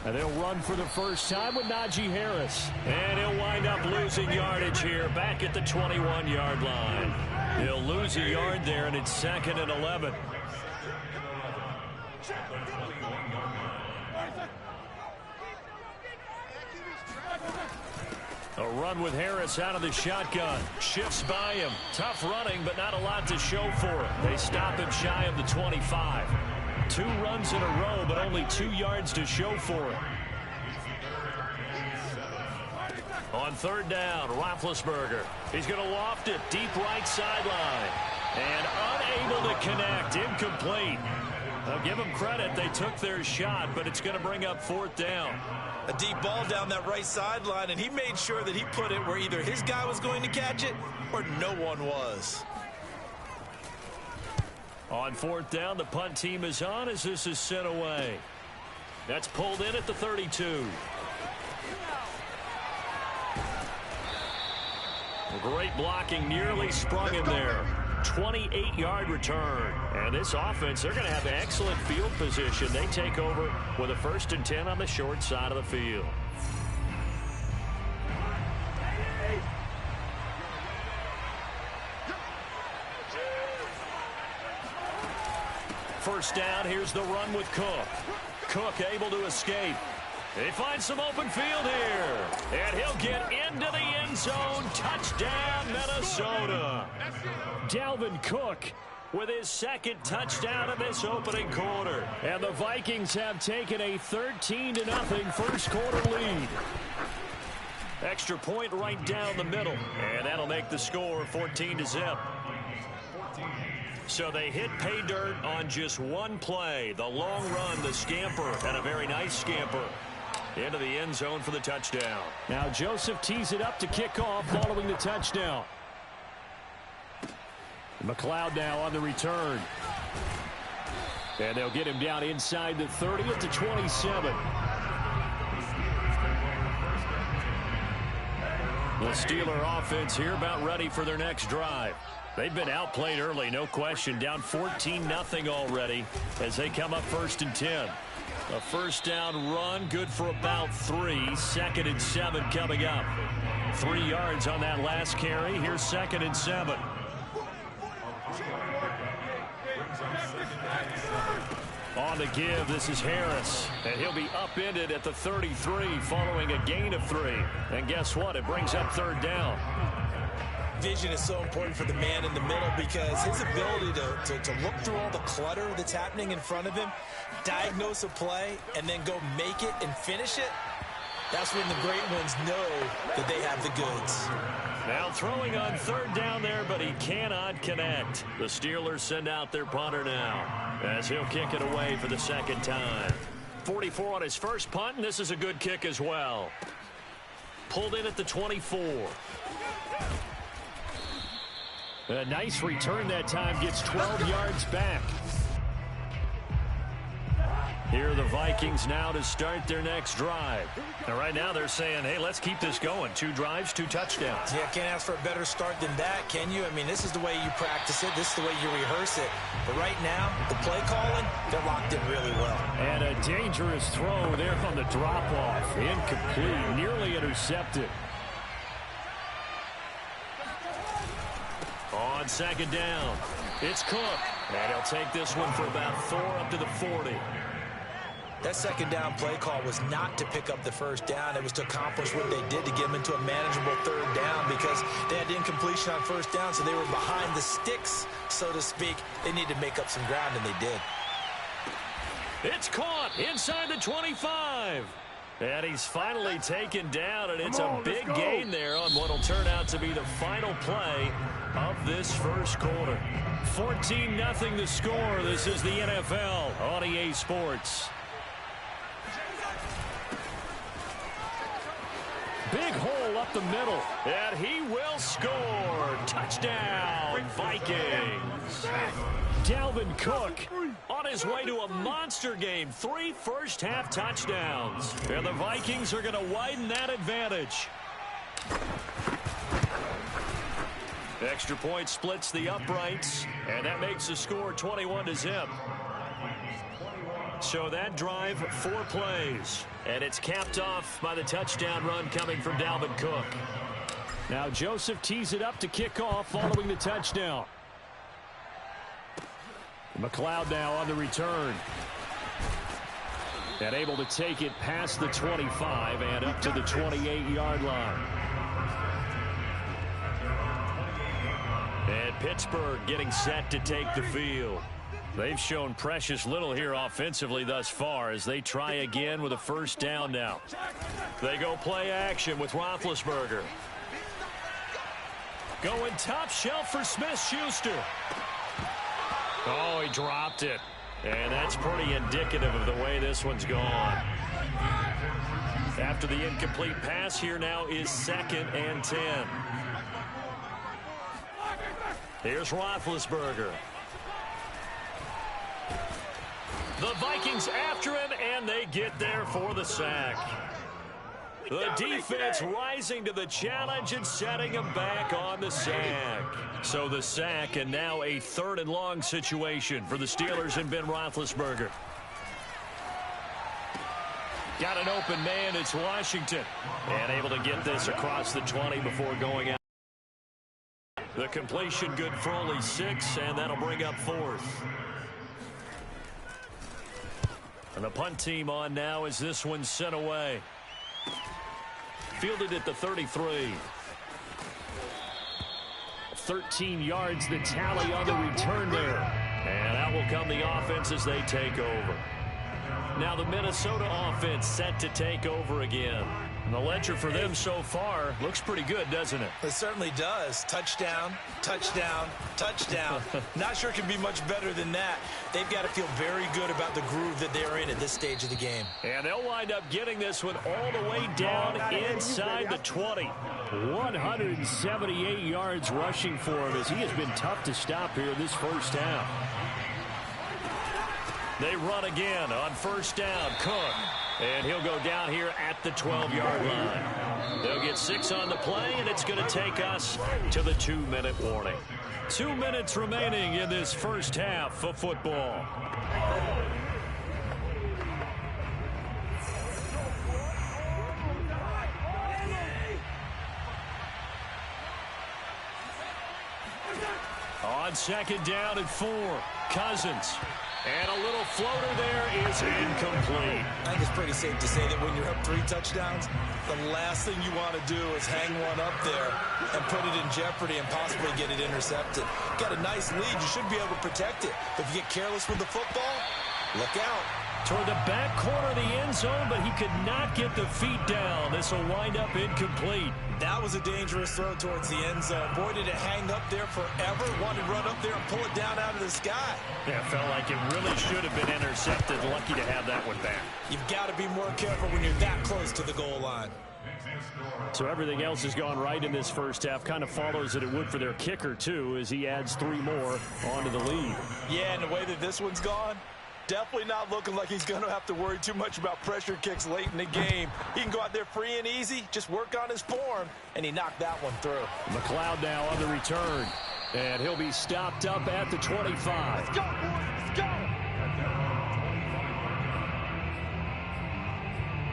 And they'll run for the first time with Najee Harris. And he'll wind up losing yardage here back at the 21-yard line. He'll lose a yard there, and it's 2nd and 11. A run with Harris out of the shotgun. Shifts by him. Tough running, but not a lot to show for it. They stop him shy of the 25. 2 runs in a row, but only 2 yards to show for it. On 3rd down, Roethlisberger. He's going to loft it deep right sideline. And unable to connect. Incomplete. I'll give them credit. They took their shot, but it's going to bring up 4th down. A deep ball down that right sideline, and he made sure that he put it where either his guy was going to catch it or no one was. On 4th down, the punt team is on as this is sent away. That's pulled in at the 32. Great blocking, nearly sprung him there. 28-yard return. And this offense, they're going to have excellent field position. They take over with a 1st and 10 on the short side of the field. First down, here's the run with Cook. Cook able to escape. They find some open field here. And he'll get into the end zone. Touchdown, Minnesota. Dalvin Cook with his 2nd touchdown of this opening quarter. And the Vikings have taken a 13-0 first quarter lead. Extra point right down the middle. And that'll make the score 14-0. So they hit pay dirt on just 1 play. The long run, the scamper, and a very nice scamper into the end zone for the touchdown. Now Joseph tees it up to kick off following the touchdown. McLeod now on the return. And they'll get him down inside the 30 at the 27. The Steeler offense here about ready for their next drive. They've been outplayed early, no question. Down 14-0 already as they come up 1st and 10. A first down run, good for about 3. 2nd and 7 coming up. 3 yards on that last carry. Here's 2nd and 7. On the give, this is Harris. And he'll be upended at the 33 following a gain of 3. And guess what? It brings up 3rd down. Vision is so important for the man in the middle because his ability to look through all the clutter that's happening in front of him, diagnose a play, and then go make it and finish it, that's when the great ones know that they have the goods. Now throwing on 3rd down there, but he cannot connect. The Steelers send out their punter now as he'll kick it away for the 2nd time. 44 on his first punt, and this is a good kick as well. Pulled in at the 24. A nice return that time, gets 12 yards back. Here are the Vikings now to start their next drive. Now, right now they're saying, hey, let's keep this going. 2 drives, 2 touchdowns. Yeah, can't ask for a better start than that, can you? I mean, this is the way you practice it. This is the way you rehearse it. But right now, the play calling, they're locked in really well. And a dangerous throw there on the drop-off. Incomplete, nearly intercepted. On 2nd down, it's Cook. And he'll take this one for about 4 up to the 40. That 2nd down play call was not to pick up the 1st down. It was to accomplish what they did to get them into a manageable 3rd down because they had incompletion on 1st down, so they were behind the sticks, so to speak. They needed to make up some ground, and they did. It's caught inside the 25. And he's finally taken down, and it's a big gain there on what will turn out to be the final play of this first quarter. 14-0 the score. This is the NFL on EA Sports. Big hole up the middle, and he will score. Touchdown, Vikings. Dalvin Cook on his way to a monster game. 3 first-half touchdowns. And the Vikings are going to widen that advantage. Extra point splits the uprights, and that makes the score 21-0. So that drive, 4 plays. And it's capped off by the touchdown run coming from Dalvin Cook. Now Joseph tees it up to kick off following the touchdown. McLeod now on the return. And able to take it past the 25 and up to the 28-yard line. And Pittsburgh getting set to take the field. They've shown precious little here offensively thus far as they try again with a 1st down now. They go play action with Roethlisberger. Going top shelf for Smith-Schuster. Oh, he dropped it. And that's pretty indicative of the way this one's gone. After the incomplete pass, here now is 2nd and 10. Here's Roethlisberger. The Vikings after him, and they get there for the sack. The defense rising to the challenge and setting him back on the sack. So the sack, and now a 3rd and long situation for the Steelers and Ben Roethlisberger. Got an open man, it's Washington. And able to get this across the 20 before going out. The completion good for only 6, and that'll bring up 4th. And the punt team on now as this one's sent away. Fielded at the 33. 13 yards the tally on the return there. And out will come the offense as they take over. Now the Minnesota offense set to take over again. And the ledger for them so far looks pretty good, doesn't it? It certainly does. Touchdown, touchdown, touchdown. Not sure it can be much better than that. They've got to feel very good about the groove that they're in at this stage of the game. And they'll wind up getting this one all the way down inside the 20. 178 yards rushing for him as he has been tough to stop here in this first half. They run again on 1st down. Cook. And he'll go down here at the 12-yard line. They'll get 6 on the play, and it's going to take us to the 2-minute warning. 2 minutes remaining in this first half of football. On second down and 4, Cousins. And a little floater there is incomplete. I think it's pretty safe to say that when you're up 3 touchdowns, the last thing you want to do is hang one up there and put it in jeopardy and possibly get it intercepted. Got a nice lead. You should be able to protect it. If you get careless with the football, look out. Toward the back corner of the end zone, but he could not get the feet down. This will wind up incomplete. That was a dangerous throw towards the end zone. Boy, did it hang up there forever. Wanted to run up there and pull it down out of the sky. Yeah, it felt like it really should have been intercepted. Lucky to have that one back. You've got to be more careful when you're that close to the goal line. So everything else has gone right in this first half. Kind of follows that it would for their kicker, too, as he adds 3 more onto the lead. Yeah, and the way that this one's gone, definitely not looking like he's going to have to worry too much about pressure kicks late in the game. He can go out there free and easy, just work on his form, and he knocked that one through. McLeod now on the return, and he'll be stopped up at the 25. Let's go, boys, let's go!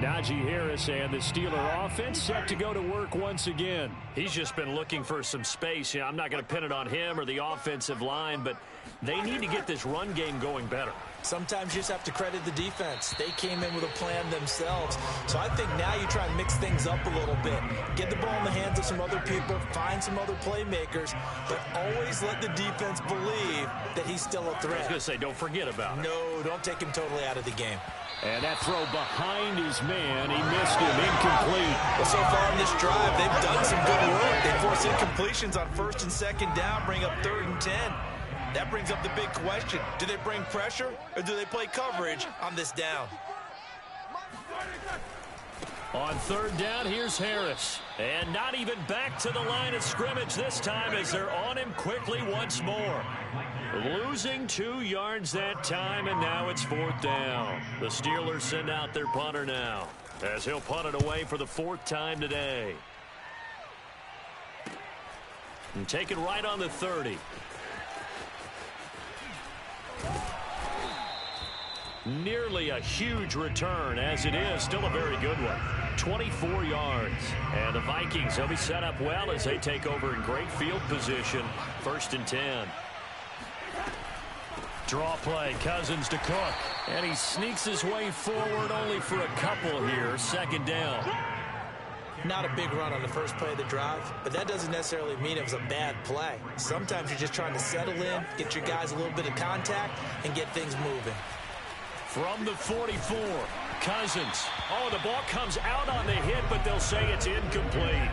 Najee Harris and the Steeler offense set to go to work once again. He's just been looking for some space. I'm not going to pin it on him or the offensive line, but they need to get this run game going better. Sometimes you just have to credit the defense. They came in with a plan themselves. So I think now you try and mix things up a little bit. Get the ball in the hands of some other people, find some other playmakers, but always let the defense believe that he's still a threat. I was going to say, don't forget about it. No, don't take him totally out of the game. And that throw behind his man, he missed him, incomplete. Well, so far in this drive, they've done some good work. They force incompletions on 1st and 2nd down, bring up 3rd and 10. That brings up the big question. Do they bring pressure or do they play coverage on this down? On 3rd down, here's Harris. And not even back to the line of scrimmage this time as they're on him quickly once more. Losing 2 yards that time, and now it's 4th down. The Steelers send out their punter now, as he'll punt it away for the 4th time today. And take it right on the 30. Nearly a huge return, as it is still a very good one. 24 yards. And the Vikings, they'll be set up well as they take over in great field position. 1st and 10. Draw play, Cousins to Cook. And he sneaks his way forward only for a couple here. 2nd down. Not a big run on the first play of the drive, but that doesn't necessarily mean it was a bad play. Sometimes you're just trying to settle in, get your guys a little bit of contact, and get things moving. From the 44, Cousins. Oh, the ball comes out on the hit, but they'll say it's incomplete.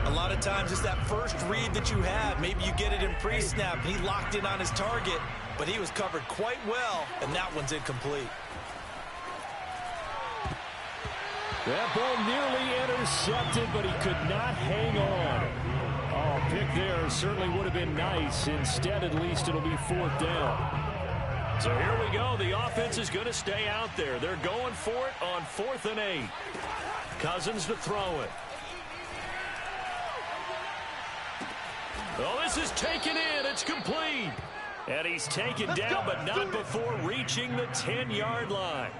A lot of times it's that first read that you have. Maybe you get it in pre-snap, and he locked in on his target, but he was covered quite well, and that one's incomplete. That ball nearly intercepted, but he could not hang on. Oh, pick there certainly would have been nice. Instead, at least it'll be 4th down. So here we go. The offense is going to stay out there. They're going for it on 4th and 8. Cousins to throw it. Oh, this is taken in. It's complete. And he's taken down, but not before reaching the 10-yard line.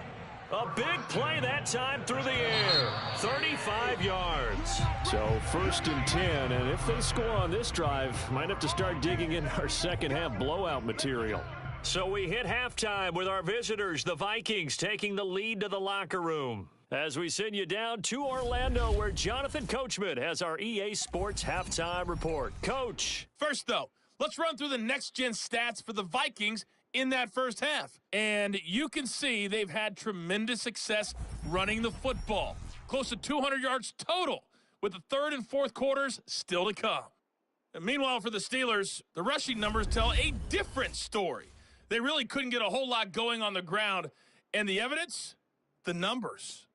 A big play that time through the air. 35 yards. So 1st and 10, and if they score on this drive, might have to start digging in our second-half blowout material. So we hit halftime with our visitors, the Vikings, taking the lead to the locker room. As we send you down to Orlando, where Jonathan Coachman has our EA Sports halftime report. Coach. First, though, let's run through the next-gen stats for the Vikings in that first half. And you can see they've had tremendous success running the football. Close to 200 yards total, with the 3rd and 4th quarters still to come. And meanwhile, for the Steelers, the rushing numbers tell a different story. They really couldn't get a whole lot going on the ground. And the evidence? The numbers.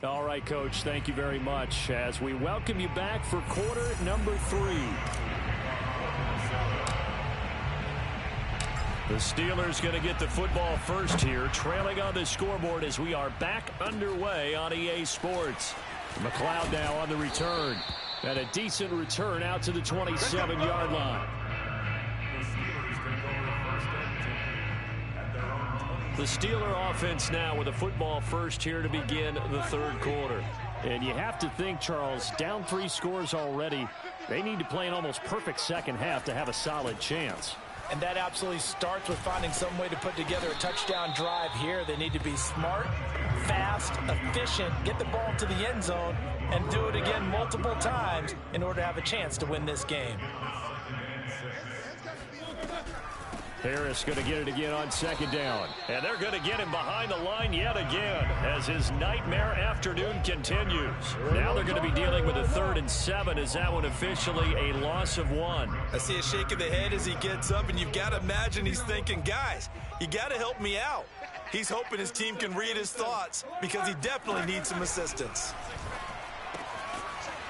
All right, Coach, thank you very much as we welcome you back for quarter number 3. The Steelers going to get the football first here, trailing on the scoreboard as we are back underway on EA Sports. McLeod now on the return. And a decent return out to the 27-yard line. The Steeler offense now with a football first here to begin the 3rd quarter. And you have to think, Charles, down 3 scores already. They need to play an almost perfect second half to have a solid chance. And that absolutely starts with finding some way to put together a touchdown drive here. They need to be smart, fast, efficient, get the ball to the end zone, and do it again multiple times in order to have a chance to win this game. Harris going to get it again on second down. And they're going to get him behind the line yet again as his nightmare afternoon continues. Now they're going to be dealing with a 3rd and 7 as that one officially a loss of 1. I see a shake of the head as he gets up, and you've got to imagine he's thinking, guys, you got to help me out. He's hoping his team can read his thoughts because he definitely needs some assistance.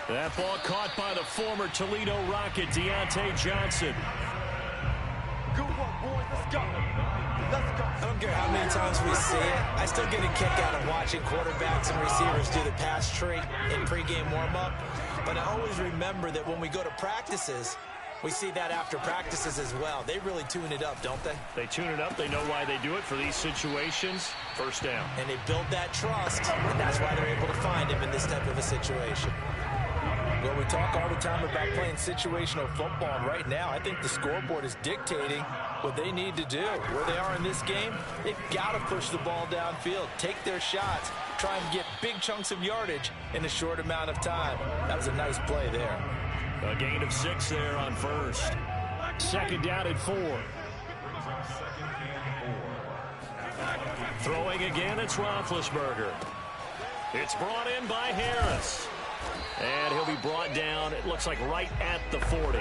That ball caught by the former Toledo Rocket, Deontay Johnson. I don't care how many times we see it. I still get a kick out of watching quarterbacks and receivers do the pass tree in pregame warm-up. But I always remember that when we go to practices, we see that after practices as well. They really tune it up, don't they? They tune it up. They know why they do it for these situations. First down. And they build that trust, and that's why they're able to find him in this type of a situation. Well, we talk all the time about playing situational football, and right now I think the scoreboard is dictating what they need to do. Where they are in this game, they've got to push the ball downfield, take their shots, try and get big chunks of yardage in a short amount of time. That was a nice play there. A gain of 6 there on first. Second down at 4. Throwing again, it's Roethlisberger. It's brought in by Harris. And he'll be brought down, it looks like right at the 40.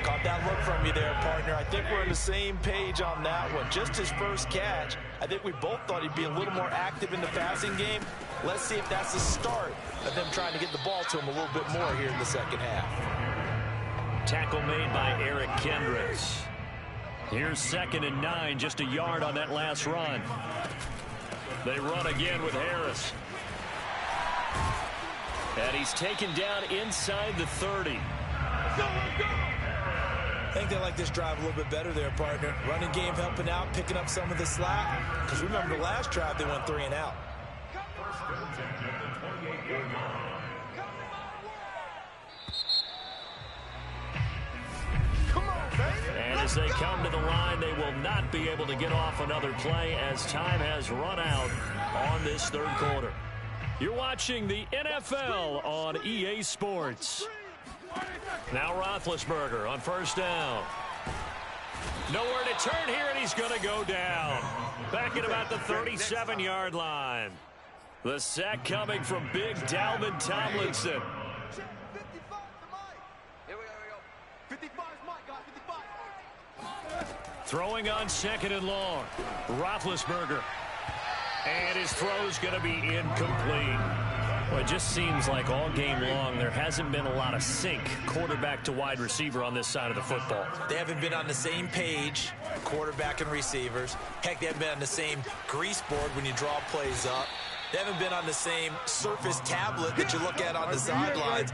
Caught that look from you there, partner. I think we're on the same page on that one. Just his first catch, I think we both thought he'd be a little more active in the passing game. Let's see if that's the start of them trying to get the ball to him a little bit more here in the second half. Tackle made by Eric Kendricks. Here's 2nd and 9, just a yard on that last run. They run again with Harris. And he's taken down inside the 30. I think they like this drive a little bit better there, partner. Running game helping out, picking up some of the slack. Because remember the last drive, they went 3 and out. And as they come to the line, they will not be able to get off another play as time has run out on this 3rd quarter. You're watching the NFL on EA Sports. Now Roethlisberger on first down. Nowhere to turn here, and he's going to go down. Back at about the 37-yard line. The sack coming from big Dalvin Tomlinson. Throwing on 2nd and long. Roethlisberger. And his throw's going to be incomplete. Well, it just seems like all game long there hasn't been a lot of sync quarterback to wide receiver on this side of the football. They haven't been on the same page, quarterback and receivers. Heck, they haven't been on the same grease board when you draw plays up. They haven't been on the same surface tablet that you look at on the sidelines.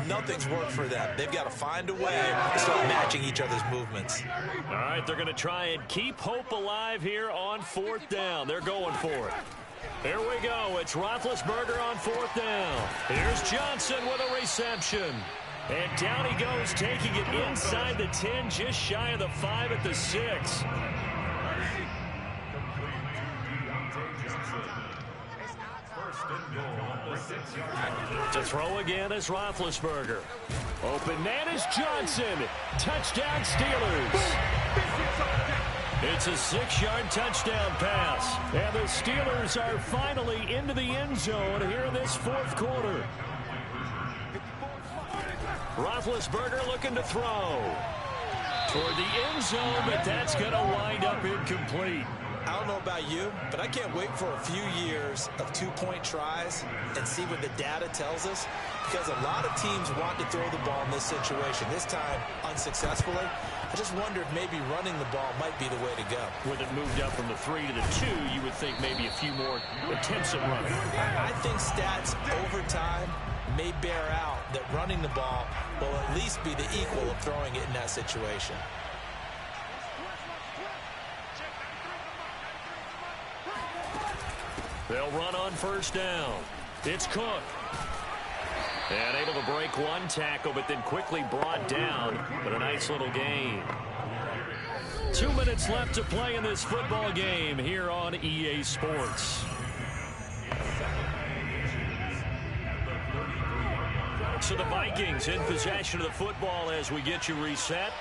Nothing's worked for them. They've got to find a way to start matching each other's movements. All right, they're going to try and keep hope alive here on 4th down. They're going for it. Here we go. It's Roethlisberger on 4th down. Here's Johnson with a reception. And down he goes, taking it inside the 10, just shy of the 5 at the 6. To throw again is Roethlisberger. Open man is Johnson. Touchdown Steelers. It's a 6-yard touchdown pass. And the Steelers are finally into the end zone here in this 4th quarter. Roethlisberger looking to throw. Toward the end zone, but that's going to wind up incomplete. I don't know about you, but I can't wait for a few years of 2-point tries and see what the data tells us, because a lot of teams want to throw the ball in this situation. This time, unsuccessfully. I just wonder if maybe running the ball might be the way to go. With it moved up from the 3 to the 2, you would think maybe a few more attempts at running. I think stats over time may bear out that running the ball will at least be the equal of throwing it in that situation. They'll run on first down. It's Cook. And able to break one tackle, but then quickly brought down. But a nice little gain. 2 minutes left to play in this football game here on EA Sports. So the Vikings in possession of the football as we get you reset.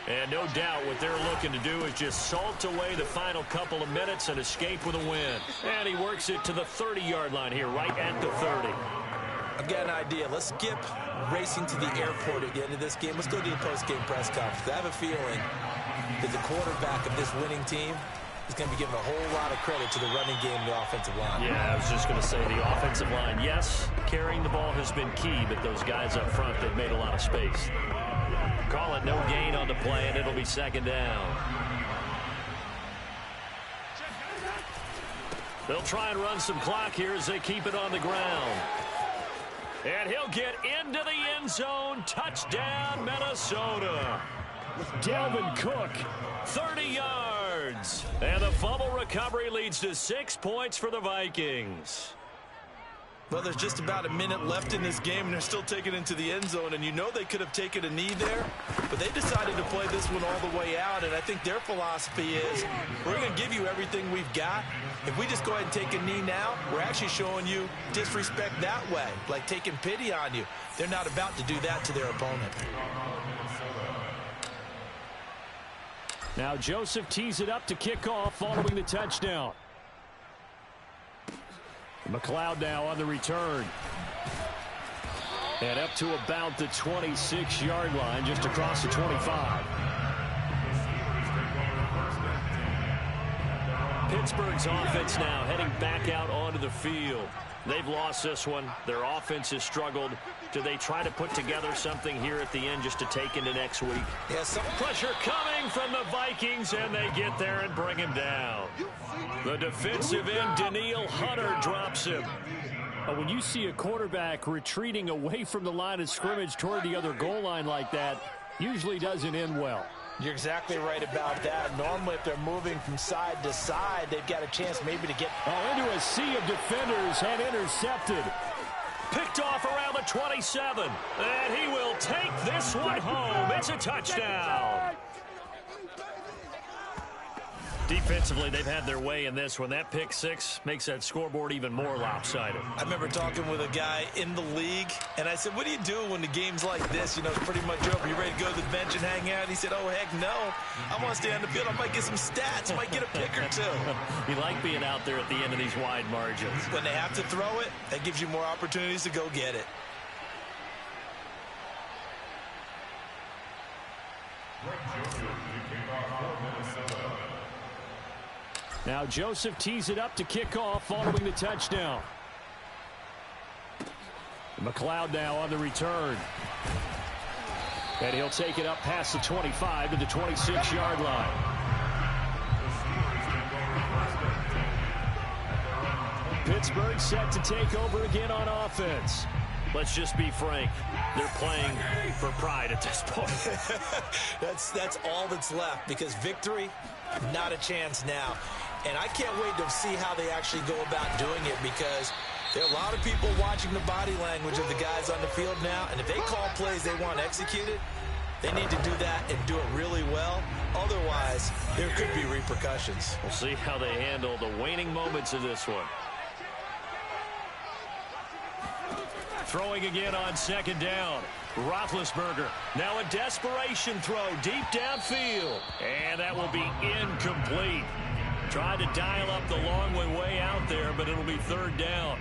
And no doubt what they're looking to do is just salt away the final couple of minutes and escape with a win. And he works it to the 30-yard line here, right at the 30. I've got an idea. Let's skip racing to the airport at the end of this game. Let's go to the post-game press conference. I have a feeling that the quarterback of this winning team is going to be given a whole lot of credit to the running game and the offensive line. Yeah, I was just going to say the offensive line, yes, carrying the ball has been key, but those guys up front, they've made a lot of space. Call it no gain on the play, and it'll be second down. They'll try and run some clock here as they keep it on the ground. And he'll get into the end zone. Touchdown, Minnesota. Dalvin Cook, 30 yards. And the fumble recovery leads to 6 points for the Vikings. Well, there's just about a minute left in this game, and they're still taking it into the end zone. And you know they could have taken a knee there, but they decided to play this one all the way out. And I think their philosophy is, we're going to give you everything we've got. If we just go ahead and take a knee now, we're actually showing you disrespect that way, like taking pity on you. They're not about to do that to their opponent. Now Joseph tees it up to kick off following the touchdown. McLeod now on the return. And up to about the 26-yard line, just across the 25. Pittsburgh's offense now heading back out onto the field. They've lost this one. Their offense has struggled. Do they try to put together something here at the end just to take into next week? Yeah, some pressure coming from the Vikings, and they get there and bring him down. The defensive end, Daniil Hunter, drops him. When you see a quarterback retreating away from the line of scrimmage toward the other goal line like that, usually doesn't end well. You're exactly right about that. Normally, if they're moving from side to side, they've got a chance maybe to get into a sea of defenders and intercepted. Picked off around the 27. And he will take this one home. It's a touchdown. Defensively, they've had their way in this one. That pick six makes that scoreboard even more lopsided. I remember talking with a guy in the league, and I said, what do you do when the game's like this? You know, it's pretty much over. You ready to go to the bench and hang out? He said, oh, heck no. I want to stay on the field. I might get some stats. I might get a pick or two. You like being out there at the end of these wide margins. When they have to throw it, that gives you more opportunities to go get it. Now Joseph tees it up to kick off following the touchdown. McLeod now on the return. And he'll take it up past the 25 to the 26-yard line. Pittsburgh set to take over again on offense. Let's just be frank. They're playing for pride at this point. That's all that's left, because victory, not a chance now. And I can't wait to see how they actually go about doing it, because there are a lot of people watching the body language of the guys on the field now, and if they call plays they want executed, they need to do that and do it really well. Otherwise, there could be repercussions. We'll see how they handle the waning moments of this one. Throwing again on second down. Roethlisberger. Now a desperation throw deep downfield. And that will be incomplete. Tried to dial up the long way out there, but it'll be third down.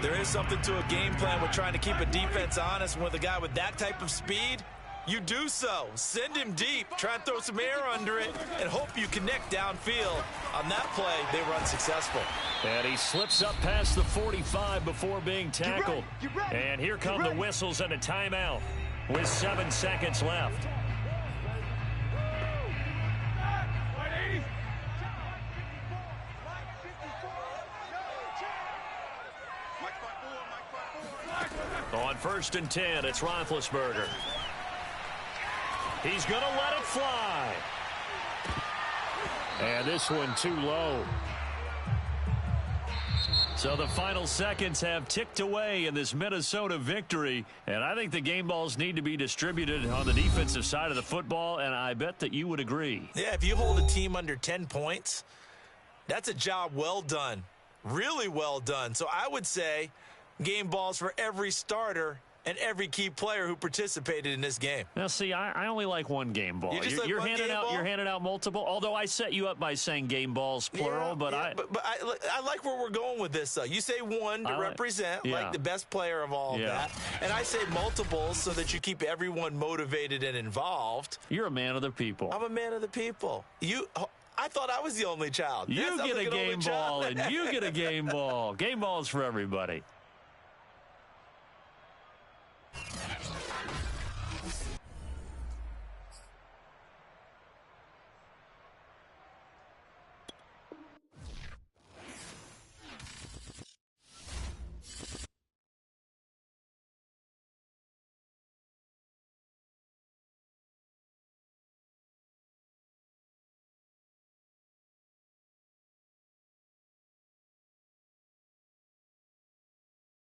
There is something to a game plan with trying to keep a defense honest. And with a guy with that type of speed, you do so. Send him deep. Try and throw some air under it and hope you connect downfield. On that play, they run successful. And he slips up past the 45 before being tackled. And here come the whistles and a timeout with 7 seconds left. On 1st and 10, it's Roethlisberger. He's going to let it fly. And this one too low. So the final seconds have ticked away in this Minnesota victory, and I think the game balls need to be distributed on the defensive side of the football, and I bet that you would agree. Yeah, if you hold a team under 10 points, that's a job well done, really well done. So I would say game balls for every starter and every key player who participated in this game. Now, see, I only like one game ball. You're handing out multiple. Although I set you up by saying game balls plural, but I like where we're going with this. Though you say one to represent like the best player of all of that, and I say multiples so that you keep everyone motivated and involved. You're a man of the people. I'm a man of the people. I thought I was the only child. You get a game ball, and you get a game ball. Game balls for everybody.